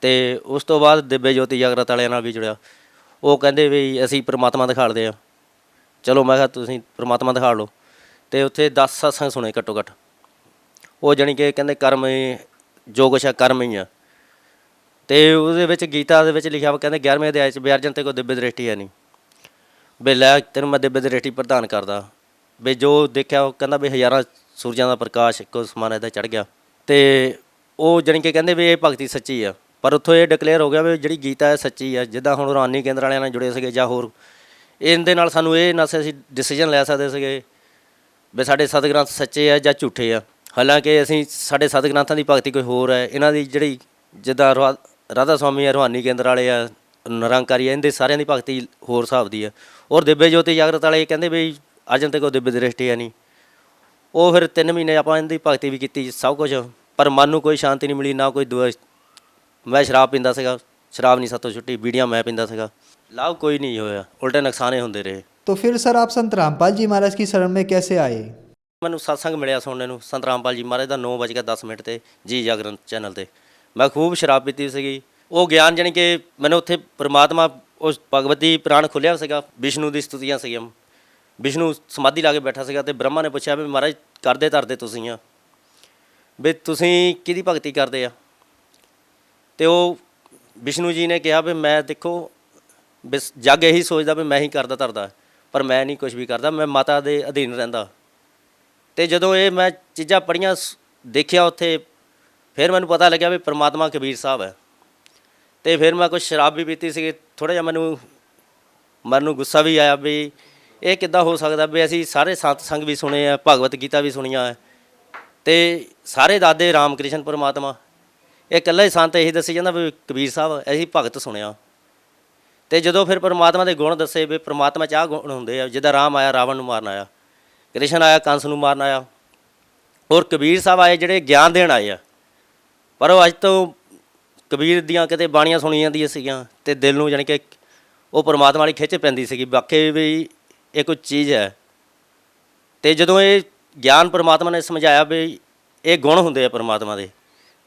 ਅਤੇ ਉਸ ਤੋਂ ਬਾਅਦ ਦਿव्य ਜੋਤੀ ਜਾਗਰਤ ਵਾਲਿਆਂ ਨਾਲ ਵੀ ਜੁੜਿਆ। ਉਹ ਕਹਿੰਦੇ ਵੀ ਅਸੀਂ ਪ੍ਰਮਾਤਮਾ ਦਿਖਾਲਦੇ ਹਾਂ। ਚਲੋ ਮੈਂ ਕਿਹਾ ਤੁਸੀਂ ਪ੍ਰਮਾਤਮਾ ਦਿਖਾ ਲਓ। ਅਤੇ ਉੱਥੇ 10 ਸਤਸੰਗ ਸੁਣੇ ਘੱਟੋ ਘੱਟ। ਉਹ ਜਾਣੀ ਕਿ ਕਹਿੰਦੇ ਕਰਮ ਜੋ ਕੁਛ ਹੈ ਕਰਮ ਹੀ ਆ। ਅਤੇ ਉਹਦੇ ਵਿੱਚ ਗੀਤਾ ਦੇ ਵਿੱਚ ਲਿਖਿਆ ਵਾ, ਕਹਿੰਦੇ 11ਵੇਂ ਅਧਿਆਇ 'ਚ, ਵੀ ਅਰਜਨ ਤੇ ਕੋਈ ਦਿव्य ਦ੍ਰਿਸ਼ਟੀ ਹੈ ਨਹੀਂ, ਵੀ ਲੈ ਤੈਨੂੰ ਮੈਂ ਦਿव्य ਦ੍ਰਿਸ਼ਟੀ ਪ੍ਰਦਾਨ ਕਰਦਾ। ਵੀ ਜੋ ਦੇਖਿਆ ਉਹ ਕਹਿੰਦਾ ਵੀ ਹਜ਼ਾਰਾਂ ਸੂਰਜਾਂ ਦਾ ਪ੍ਰਕਾਸ਼ ਇੱਕੋ ਸਮਾਨ ਇੱਦਾਂ ਚੜ੍ਹ ਗਿਆ। ਅਤੇ ਉਹ ਜਾਣੀ ਕਿ ਕਹਿੰਦੇ ਵੀ ਇਹ ਭਗਤੀ ਸੱਚੀ ਆ। ਪਰ ਉੱਥੋਂ ਇਹ ਡਿਕਲੇਅਰ ਹੋ ਗਿਆ ਵੀ ਜਿਹੜੀ ਗੀਤਾ ਹੈ ਸੱਚੀ ਆ। ਜਿੱਦਾਂ ਹੁਣ ਰੂਹਾਨੀ ਕੇਂਦਰ ਵਾਲਿਆਂ ਨਾਲ ਜੁੜੇ ਸੀਗੇ ਜਾਂ ਹੋਰ, ਇਹਦੇ ਨਾਲ ਸਾਨੂੰ ਇਹ ਨਾ ਅਸੀਂ ਡਿਸੀਜਨ ਲੈ ਸਕਦੇ ਸੀਗੇ ਵੀ ਸਾਡੇ ਸਤਿਗ੍ਰੰਥ ਸੱਚੇ ਆ ਜਾਂ ਝੂਠੇ ਆ। ਹਾਲਾਂਕਿ ਅਸੀਂ ਸਾਡੇ ਸਤਿਗ੍ਰੰਥਾਂ ਦੀ ਭਗਤੀ ਕੋਈ ਹੋਰ ਹੈ, ਇਹਨਾਂ ਦੀ ਜਿਹੜੀ ਜਿੱਦਾਂ ਰਾਧਾ ਸਵਾਮੀ ਆ, ਰੂਹਾਨੀ ਕੇਂਦਰ ਵਾਲੇ ਆ, ਨਿਰੰਕਾਰੀ ਆ, ਇਹਦੇ ਸਾਰਿਆਂ ਦੀ ਭਗਤੀ ਹੋਰ ਹਿਸਾਬ ਦੀ ਆ। ਔਰ ਦਿव्य ਜੋਤੀ ਜਾਗਰਤ ਵਾਲੇ ਕਹਿੰਦੇ ਵੀ ਅਰਜਨ ਤੇ ਕੋਈ ਦਿव्य ਦ੍ਰਿਸ਼ਟੀ ਹੈ ਨਹੀਂ। ਉਹ ਫਿਰ 3 ਮਹੀਨੇ ਆਪਾਂ ਇਹਦੀ ਭਗਤੀ ਵੀ ਕੀਤੀ, ਸਭ ਕੁਛ, ਪਰ ਮਨ ਨੂੰ ਕੋਈ ਸ਼ਾਂਤੀ ਨਹੀਂ ਮਿਲੀ, ਨਾ ਕੋਈ ਦੁਆ। ਮੈਂ ਸ਼ਰਾਬ ਪੀਂਦਾ ਸੀਗਾ, ਸ਼ਰਾਬ ਨਹੀਂ ਸਾਤੋਂ ਛੁੱਟੀ, ਬੀੜੀਆਂ ਮੈਂ ਪੀਂਦਾ ਸੀਗਾ, ਲਾਭ ਕੋਈ नहीं ਹੋਇਆ, ਉਲਟੇ ਨੁਕਸਾਨੇ ਹੁੰਦੇ ਰਹੇ। तो फिर सर आप संत रामपाल जी महाराज की शरण में कैसे आए? ਮੈਨੂੰ ਸਤਸੰਗ ਮਿਲਿਆ ਸੁਣਨ ਨੂੰ ਸੰਤ ਰਾਮਪਾਲ ਜੀ ਮਹਾਰਾਜ ਦਾ 9:10 ਤੇ ਜੀ ਜਾਗਰਣ ਚੈਨਲ 'ਤੇ। ਮੈਂ ਖੂਬ ਸ਼ਰਾਬ ਪੀਤੀ ਸੀਗੀ। ਉਹ ਗਿਆਨ ਜਾਣੀ ਕਿ ਮੈਨੂੰ ਉੱਥੇ ਪ੍ਰਮਾਤਮਾ ਉਸ ਭਗਵਤੀ ਪ੍ਰਾਣ ਖੁੱਲ੍ਹਿਆ ਸੀਗਾ। ਵਿਸ਼ਨੂੰ ਦੀ ਸਤੁਤੀਆਂ ਸੀਗੀਆਂ। ਵਿਸ਼ਨੂੰ ਸਮਾਧੀ ਲਾ ਕੇ ਬੈਠਾ ਸੀਗਾ ਅਤੇ ਬ੍ਰਹਮਾ ਨੇ ਪੁੱਛਿਆ ਵੀ ਮਹਾਰਾਜ ਕਰਦੇ ਧਰਦੇ ਤੁਸੀਂ ਆ, ਵੀ ਤੁਸੀਂ ਕਿਹਦੀ ਭਗਤੀ ਕਰਦੇ ਆ? ਅਤੇ ਉਹ ਵਿਸ਼ਨੂੰ ਜੀ ਨੇ ਕਿਹਾ ਵੀ ਮੈਂ ਦੇਖੋ ਵੀ ਜੱਗ ਇਹੀ ਸੋਚਦਾ ਵੀ ਮੈਂ ਹੀ ਕਰਦਾ ਧਰਦਾ, ਪਰ ਮੈਂ ਨਹੀਂ ਕੁਛ ਵੀ ਕਰਦਾ, ਮੈਂ ਮਾਤਾ ਦੇ ਅਧੀਨ ਰਹਿੰਦਾ। ਅਤੇ ਜਦੋਂ ਇਹ ਮੈਂ ਚੀਜ਼ਾਂ ਪੜ੍ਹੀਆਂ ਦੇਖਿਆ ਉੱਥੇ, ਫਿਰ ਮੈਨੂੰ ਪਤਾ ਲੱਗਿਆ ਵੀ ਪ੍ਰਮਾਤਮਾ ਕਬੀਰ ਸਾਹਿਬ ਹੈ। ਅਤੇ ਫਿਰ ਮੈਂ ਕੁਛ ਸ਼ਰਾਬ ਵੀ ਪੀਤੀ ਸੀਗੀ। ਥੋੜ੍ਹਾ ਜਿਹਾ ਮੈਨੂੰ ਗੁੱਸਾ ਵੀ ਆਇਆ ਵੀ ਇਹ ਕਿੱਦਾਂ ਹੋ ਸਕਦਾ ਵੀ ਅਸੀਂ ਸਾਰੇ ਸਤਸੰਗ ਵੀ ਸੁਣੇ ਆ, ਭਗਵਤ ਗੀਤਾ ਵੀ ਸੁਣੀਆਂ ਹੈ, ਅਤੇ ਸਾਰੇ ਦਾਦੇ ਰਾਮ ਕ੍ਰਿਸ਼ਨ ਪਰਮਾਤਮਾ, ਇਹ ਇਕੱਲਾ ਹੀ ਸੰਤ ਇਹੀ ਦੱਸੀ ਜਾਂਦਾ ਵੀ ਕਬੀਰ ਸਾਹਿਬ ਅਸੀਂ ਭਗਤ ਸੁਣਿਆ। ਅਤੇ ਜਦੋਂ ਫਿਰ ਪਰਮਾਤਮਾ ਦੇ ਗੁਣ ਦੱਸੇ ਵੀ ਪਰਮਾਤਮਾ 'ਚ ਆਹ ਗੁਣ ਹੁੰਦੇ ਆ, ਜਿੱਦਾਂ ਰਾਮ ਆਇਆ ਰਾਵਣ ਨੂੰ ਮਾਰਨ ਆਇਆ, ਕ੍ਰਿਸ਼ਨ ਆਇਆ ਕੰਸ ਨੂੰ ਮਾਰਨ ਆਇਆ, ਔਰ ਕਬੀਰ ਸਾਹਿਬ ਆਏ ਜਿਹੜੇ ਗਿਆਨ ਦੇਣ ਆਏ ਆ। ਪਰ ਉਹ ਅੱਜ ਤੋਂ ਕਬੀਰ ਦੀਆਂ ਕਿਤੇ ਬਾਣੀਆਂ ਸੁਣੀ ਜਾਂਦੀਆਂ ਸੀਗੀਆਂ ਅਤੇ ਦਿਲ ਨੂੰ ਜਾਣੀ ਕਿ ਉਹ ਪਰਮਾਤਮਾ ਵਾਲੀ ਖਿੱਚ ਪੈਂਦੀ ਸੀਗੀ, ਵਾਕਈ ਵੀ ਇਹ ਕੋਈ ਚੀਜ਼ ਹੈ। ਅਤੇ ਜਦੋਂ ਇਹ ਗਿਆਨ ਪਰਮਾਤਮਾ ਨੇ ਸਮਝਾਇਆ ਵੀ ਇਹ ਗੁਣ ਹੁੰਦੇ ਆ ਪਰਮਾਤਮਾ ਦੇ,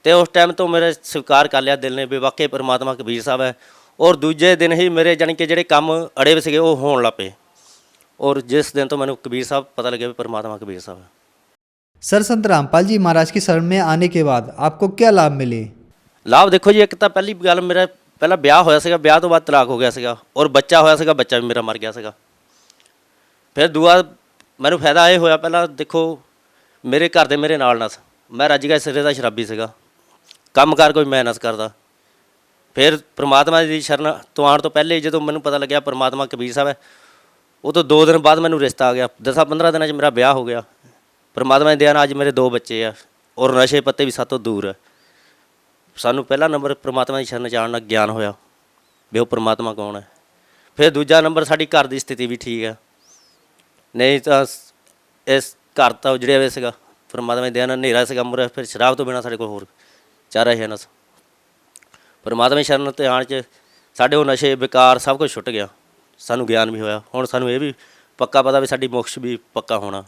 ਤੇ ਉਸ ਟਾਈਮ ਤੋਂ ਮੇਰੇ ਸਵੀਕਾਰ ਕਰ ਲਿਆ ਦਿਲ ਨੇ ਵੀ ਵਾਕਈ ਪਰਮਾਤਮਾ ਕਬੀਰ ਸਾਹਿਬ ਹੈ। ਔਰ ਦੂਜੇ ਦਿਨ ਹੀ ਮੇਰੇ ਜਾਣੀ ਕਿ ਜਿਹੜੇ ਕੰਮ ਅੜੇ ਵੇ ਸੀਗੇ ਉਹ ਹੋਣ ਲੱਗ ਪਏ। ਔਰ जिस दिन तो मैंने कबीर साहब पता लगे परमात्मा कबीर साहब है। सर संत रामपाल जी महाराज की शरण में आने के बाद आपको क्या लाभ मिले? ਲਾਭ ਦੇਖੋ ਜੀ, ਇੱਕ ਤਾਂ ਪਹਿਲੀ ਗੱਲ ਮੇਰਾ ਪਹਿਲਾਂ ਵਿਆਹ ਹੋਇਆ ਸੀਗਾ, ਵਿਆਹ ਤੋਂ ਬਾਅਦ ਤਲਾਕ ਹੋ ਗਿਆ ਸੀਗਾ ਔਰ ਬੱਚਾ ਹੋਇਆ ਸੀਗਾ, ਬੱਚਾ ਵੀ ਮੇਰਾ ਮਰ ਗਿਆ ਸੀਗਾ। ਫਿਰ ਦੂਆ ਮੈਨੂੰ ਫਾਇਦਾ ਇਹ ਹੋਇਆ, ਪਹਿਲਾਂ ਦੇਖੋ ਮੇਰੇ ਘਰ ਦੇ ਮੇਰੇ ਨਾਲ ਨਸ, ਮੈਂ ਰੱਜ ਗਿਆ ਸਿਰੇ ਦਾ ਸ਼ਰਾਬੀ ਸੀਗਾ, ਕੰਮਕਾਰ ਕੋਈ ਮੈਂ ਨਸ ਕਰਦਾ। ਫਿਰ ਪ੍ਰਮਾਤਮਾ ਦੀ ਸ਼ਰਨ ਤੋਂ ਆਉਣ ਤੋਂ ਪਹਿਲੇ ਜਦੋਂ ਮੈਨੂੰ ਪਤਾ ਲੱਗਿਆ ਪ੍ਰਮਾਤਮਾ ਕਬੀਰ ਸਾਹਿਬ ਹੈ, ਉਹ ਤੋਂ 2 ਦਿਨ ਬਾਅਦ ਮੈਨੂੰ ਰਿਸ਼ਤਾ ਆ ਗਿਆ। 10-15 ਦਿਨਾਂ 'ਚ ਮੇਰਾ ਵਿਆਹ ਹੋ ਗਿਆ। ਪਰਮਾਤਮਾ ਦੀ ਦਇਆ ਨਾਲ ਅੱਜ ਮੇਰੇ 2 ਬੱਚੇ ਆ ਔਰ ਨਸ਼ੇ ਪੱਤੇ ਵੀ ਸਾਤੋਂ ਦੂਰ ਹੈ। ਸਾਨੂੰ ਪਹਿਲਾ ਨੰਬਰ ਪ੍ਰਮਾਤਮਾ ਦੀ ਸ਼ਰਨ 'ਚ ਆਉਣ ਨਾਲ ਗਿਆਨ ਹੋਇਆ ਵੀ ਉਹ ਪ੍ਰਮਾਤਮਾ ਕੌਣ ਹੈ। ਫਿਰ ਦੂਜਾ ਨੰਬਰ ਸਾਡੀ ਘਰ ਦੀ ਸਥਿਤੀ ਵੀ ਠੀਕ ਹੈ, ਨਹੀਂ ਤਾਂ ਇਸ ਘਰ ਤਾਂ ਉਜੜਿਆ ਹੋਇਆ ਸੀਗਾ। ਪਰਮਾਤਮਾ ਦੀ ਦਇਆ ਨਾਲ ਹਨੇਰਾ ਸੀਗਾ ਮੁਰੇ, ਫਿਰ ਸ਼ਰਾਬ ਤੋਂ ਬਿਨਾਂ ਸਾਡੇ ਕੋਲ ਹੋਰ ਚਾਰਾ ਹੈ ਨਾ। ਪਰਮਾਤਮਾ ਦੀ ਸ਼ਰਨ 'ਤੇ ਆਉਣ 'ਚ ਸਾਡੇ ਉਹ ਨਸ਼ੇ ਬੇਕਾਰ ਸਭ ਕੁਝ ਛੁੱਟ ਗਿਆ, ਸਾਨੂੰ ਗਿਆਨ ਵੀ ਹੋਇਆ। ਹੁਣ ਸਾਨੂੰ ਇਹ ਵੀ ਪੱਕਾ ਪਤਾ ਵੀ ਸਾਡੀ ਮੋਕਸ਼ ਵੀ ਪੱਕਾ होना।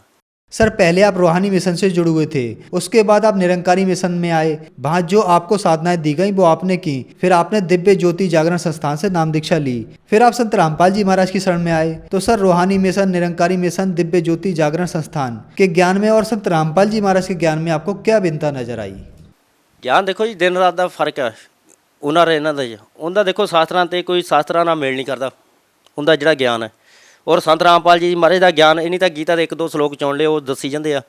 सर पहले आप रूहानी मिशन से जुड़े हुए थे, उसके बाद आप निरंकारी मिशन में आए, वहाँ जो आपको साधनाएं दी गई वो आपने की। फिर आपने दिव्य ज्योति जागरण संस्थान से नाम दीक्षा ली। फिर आप संत रामपाल जी महाराज की शरण में आए। तो सर रूहानी मिशन, निरंकारी मिशन, दिव्य ज्योति जागरण संस्थान के ज्ञान में और संत रामपाल जी महाराज के ज्ञान में आपको क्या भिन्नता नजर आई? ਗਿਆਨ ਦੇਖੋ ਜੀ, ਦਿਨ ਰਾਤ ਦਾ ਫਰਕ ਹੈ ਉਹਨਾਂ ਦਾ ਇਹਨਾਂ ਦਾ ਜੀ। ਉਹਦਾ ਦੇਖੋ ਸ਼ਾਸਤਰਾਂ 'ਤੇ ਕੋਈ ਸ਼ਾਸਤਰਾਂ ਨਾਲ ਮੇਲ ਨਹੀਂ ਕਰਦਾ ਉਹਦਾ ਜਿਹੜਾ ਗਿਆਨ ਹੈ। ਔਰ ਸੰਤ ਰਾਮਪਾਲ ਜੀ ਮਹਾਰਾਜ ਦਾ ਗਿਆਨ ਇਨੀ ਤਾਂ ਗੀਤਾ ਦੇ 1-2 ਸ਼ਲੋਕ ਚੁਣ ਲਏ, ਉਹ ਦੱਸੀ ਜਾਂਦੇ ਆ।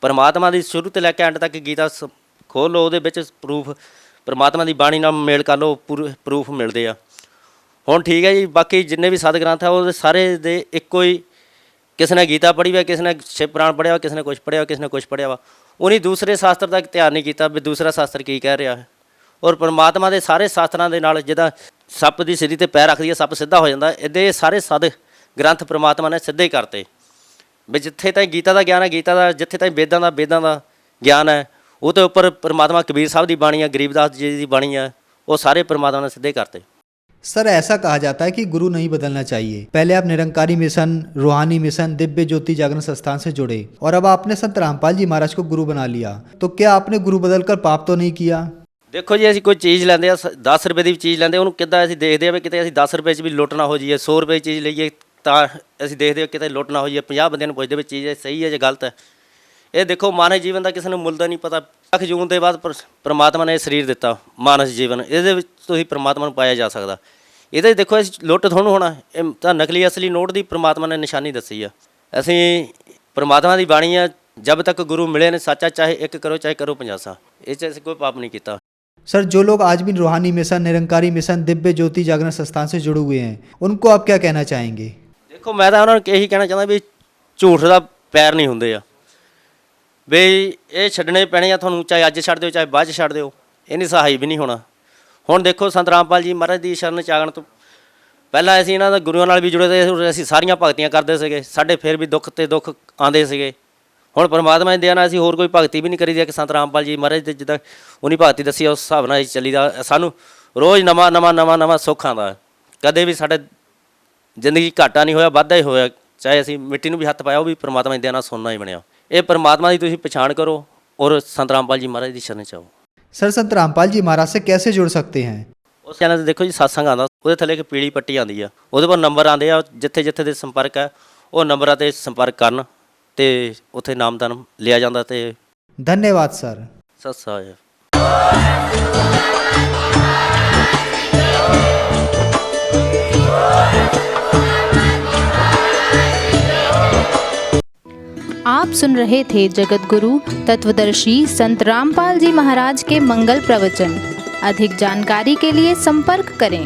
ਪਰਮਾਤਮਾ ਦੀ ਸ਼ੁਰੂ ਤੋਂ ਲੈ ਕੇ ਐਂਡ ਤੱਕ ਗੀਤਾ ਖੋਲ੍ਹ ਲਓ, ਉਹਦੇ ਵਿੱਚ ਪ੍ਰੂਫ ਪਰਮਾਤਮਾ ਦੀ ਬਾਣੀ ਨਾਲ ਮੇਲ ਕਰ ਲਓ, ਪ੍ਰੂਫ ਮਿਲਦੇ ਆ। ਹੁਣ ਠੀਕ ਹੈ ਜੀ, ਬਾਕੀ ਜਿੰਨੇ ਵੀ ਸਤ ਗ੍ਰੰਥ ਆ ਉਹਦੇ ਸਾਰੇ ਦੇ ਇੱਕੋ ਹੀ, ਕਿਸੇ ਨੇ ਗੀਤਾ ਪੜ੍ਹੀ ਵਾ, ਕਿਸੇ ਨੇ ਸ਼ਿਵ ਪੁਰਾਣ ਪੜ੍ਹਿਆ ਵਾ, ਕਿਸੇ ਨੇ ਕੁਛ ਪੜ੍ਹਿਆ ਵਾ, ਕਿਸੇ ਨੇ ਕੁਛ ਪੜ੍ਹਿਆ ਵਾ। ਉਹਨੇ ਦੂਸਰੇ ਸ਼ਾਸਤਰ ਦਾ ਧਿਆਨ ਨਹੀਂ ਕੀਤਾ ਵੀ ਦੂਸਰਾ ਸ਼ਾਸਤਰ ਕੀ ਕਹਿ ਰਿਹਾ ਹੈ। ਔਰ ਪਰਮਾਤਮਾ ਦੇ ਸਾਰੇ ਸ਼ਾਸਤਰਾਂ ਦੇ ਨਾਲ ਜਿੱਦਾਂ ਸੱਪ ਦੀ ਸਿੱਧੀ 'ਤੇ ਪੈਰ ਰੱਖਦੀ ਹੈ ਸੱਪ ਸਿੱਧਾ ਹੋ ਜਾਂਦਾ, ਇੱਦਾਂ ਇਹ ਸਾਰੇ ਸਦ ਗ੍ਰੰਥ ਪਰਮਾਤਮਾ ਨੇ ਸਿੱਧੇ ਕਰਤੇ ਵੀ ਜਿੱਥੇ ਤਾਈਂ ਗੀਤਾ ਦਾ ਗਿਆਨ ਹੈ ਗੀਤਾ ਦਾ, ਜਿੱਥੇ ਤਾਈਂ ਵੇਦਾਂ ਦਾ ਗਿਆਨ ਹੈ ਉਹ ਤੋਂ ਉੱਪਰ ਪਰਮਾਤਮਾ ਕਬੀਰ ਸਾਹਿਬ ਦੀ ਬਾਣੀ ਹੈ, ਗਰੀਬਦਾਸ ਜੀ ਦੀ ਬਾਣੀ ਹੈ, ਉਹ ਸਾਰੇ ਪਰਮਾਤਮਾ ਨੇ ਸਿੱਧੇ ਕਰਤੇ। सर ऐसा कहा जाता है कि गुरु नहीं बदलना चाहिए। पहले आप निरंकारी मिशन, रूहानी मिशन, दिव्य ज्योति जागरण संस्थान से जुड़े और अब आपने संत रामपाल जी महाराज को गुरु बना लिया, तो क्या आपने गुरु बदलकर पाप तो नहीं किया? ਦੇਖੋ ਜੀ, ਅਸੀਂ ਕੋਈ ਚੀਜ਼ ਲੈਂਦੇ ਆ 10 ਰੁਪਏ ਦੀ ਵੀ ਚੀਜ਼ ਲੈਂਦੇ, ਉਹਨੂੰ ਕਿੱਦਾਂ ਅਸੀਂ ਦੇਖਦੇ ਆ ਵੀ ਕਿਤੇ ਅਸੀਂ 10 ਰੁਪਏ 'ਚ ਵੀ ਲੁੱਟ ਨਾ ਹੋ ਜਾਈਏ। 100 ਰੁਪਏ ਦੀ ਚੀਜ਼ ਲਈਏ ਤਾਂ ਅਸੀਂ ਦੇਖਦੇ ਹਾਂ ਕਿਤੇ ਲੁੱਟ ਨਾ ਹੋ ਜਾਈਏ। 50 ਬੰਦਿਆਂ ਨੂੰ ਪੁੱਛਦੇ ਵੀ ਚੀਜ਼ ਸਹੀ ਹੈ ਜਾਂ ਗਲਤ ਹੈ। ਇਹ ਦੇਖੋ ਮਾਨਵ ਜੀਵਨ ਦਾ ਕਿਸੇ ਨੂੰ ਮੁੱਲ ਦਾ ਨਹੀਂ ਪਤਾ। 1 ਜੂਨ ਦੇ ਬਾਅਦ ਪਰਮਾਤਮਾ ਨੇ ਸਰੀਰ ਦਿੱਤਾ ਮਾਨਵ ਜੀਵਨ, ਇਹਦੇ ਵਿੱਚ ਤੁਸੀਂ ਪਰਮਾਤਮਾ ਨੂੰ ਪਾਇਆ ਜਾ ਸਕਦਾ। ਇਹਦੇ ਦੇਖੋ ਅਸੀਂ ਲੁੱਟ ਥੋੜ੍ਹਾ ਹੋਣਾ, ਇਹ ਤਾਂ ਨਕਲੀ ਅਸਲੀ ਨੋਟ ਦੀ ਪਰਮਾਤਮਾ ਨੇ ਨਿਸ਼ਾਨੀ ਦੱਸੀ ਆ। ਅਸੀਂ ਪਰਮਾਤਮਾ ਦੀ ਬਾਣੀ ਆ, ਜਬ ਤੱਕ ਗੁਰੂ ਮਿਲੇ ਨੇ ਸੱਚਾ, ਚਾਹੇ 1 ਕਰੋ ਚਾਹੇ ਕਰੋ 50। ਇਹ 'ਚ ਅਸੀਂ ਕੋਈ ਪਾਪ ਨਹੀਂ ਕੀਤਾ। सर जो लोग आज भी रूहानी मिशन, निरंकारी मिशन, दिव्य ज्योति जागरण संस्थान से जुड़े हुए हैं, उनको आप क्या कहना चाहेंगे? ਦੇਖੋ ਮੈਂ ਤਾਂ ਉਹਨਾਂ ਨੂੰ ਇਹੀ ਕਹਿਣਾ ਚਾਹੁੰਦਾ ਵੀ ਝੂਠ ਦਾ ਪੈਰ ਨਹੀਂ ਹੁੰਦੇ ਆ, ਵੀ ਇਹ ਛੱਡਣੇ ਪੈਣੇ ਆ ਤੁਹਾਨੂੰ, ਚਾਹੇ ਅੱਜ ਛੱਡ ਦਿਓ ਚਾਹੇ ਬਾਅਦ 'ਚ ਛੱਡ ਦਿਓ, ਇਹਨੀ ਸਹਾਈ ਵੀ ਨਹੀਂ ਹੋਣਾ। ਹੁਣ ਦੇਖੋ ਸੰਤ ਰਾਮਪਾਲ ਜੀ ਮਹਾਰਾਜ ਦੀ ਸ਼ਰਨ 'ਚ ਆਉਣ ਤੋਂ ਪਹਿਲਾਂ ਅਸੀਂ ਇਹਨਾਂ ਦਾ ਗੁਰੂਆਂ ਨਾਲ ਵੀ ਜੁੜੇ ਤੇ ਅਸੀਂ ਸਾਰੀਆਂ ਭਗਤੀਆਂ ਕਰਦੇ ਸੀਗੇ, ਸਾਡੇ ਫਿਰ ਵੀ ਦੁੱਖ 'ਤੇ ਦੁੱਖ ਆਉਂਦੇ ਸੀਗੇ। ਹੁਣ ਪਰਮਾਤਮਾ ਦੀ ਦਇਆ ਨਾਲ ਅਸੀਂ ਹੋਰ ਕੋਈ ਭਗਤੀ ਵੀ ਨਹੀਂ ਕਰੀਦੀ ਕਿ ਸੰਤ ਰਾਮਪਾਲ ਜੀ ਮਹਾਰਾਜ ਦੇ ਜਿੱਦਾਂ ਉਹਨੀ ਭਗਤੀ ਦੱਸੀ ਉਸ ਹਿਸਾਬ ਨਾਲ ਅਸੀਂ ਚੱਲੀਦਾ। ਸਾਨੂੰ ਰੋਜ਼ ਨਵਾਂ ਸੁੱਖ ਆਉਂਦਾ, ਕਦੇ ਵੀ ਸਾਡੇ ਜ਼ਿੰਦਗੀ ਘਾਟਾ ਨਹੀਂ ਹੋਇਆ, ਵਾਧਾ ਹੀ ਹੋਇਆ। ਚਾਹੇ ਅਸੀਂ ਮਿੱਟੀ ਨੂੰ ਵੀ ਹੱਥ ਪਾਇਆ ਉਹ ਵੀ ਪਰਮਾਤਮਾ ਦੀ ਦਇਆ ਨਾਲ ਸੋਨਾ ਹੀ ਬਣਿਆ। ਇਹ ਪਰਮਾਤਮਾ ਦੀ ਤੁਸੀਂ ਪਛਾਣ ਕਰੋ ਔਰ ਸੰਤ ਰਾਮਪਾਲ ਜੀ ਮਹਾਰਾਜ ਦੀ ਸ਼ਰਨ 'ਚ ਆਓ। सर संत रामपाल जी महाराज से कैसे जुड़ सकते हैं? ਉਸ ਚੈਨਲ 'ਤੇ ਦੇਖੋ ਜੀ ਸਤਸੰਗ ਆਉਂਦਾ, ਉਹਦੇ ਥੱਲੇ ਇੱਕ ਪੀਲੀ ਪੱਟੀ ਆਉਂਦੀ ਆ, ਉਹਦੇ ਪਰ ਨੰਬਰ ਆਉਂਦੇ ਆ, ਜਿੱਥੇ ਦੇ ਸੰਪਰਕ ਹੈ ਉਹ ਨੰਬਰਾਂ 'ਤੇ ਸੰਪਰਕ ਕਰਨ ਤੇ ਉੱਥੇ ਨਾਮਦਾਨ ਲਿਆ ਜਾਂਦਾ। ਤੇ धन्यवाद सर। ਸਤਿ ਸ੍ਰੀ ਅਕਾਲ। आप सुन रहे थे जगत गुरु तत्वदर्शी संत रामपाल जी महाराज के मंगल प्रवचन। अधिक जानकारी के लिए संपर्क करें।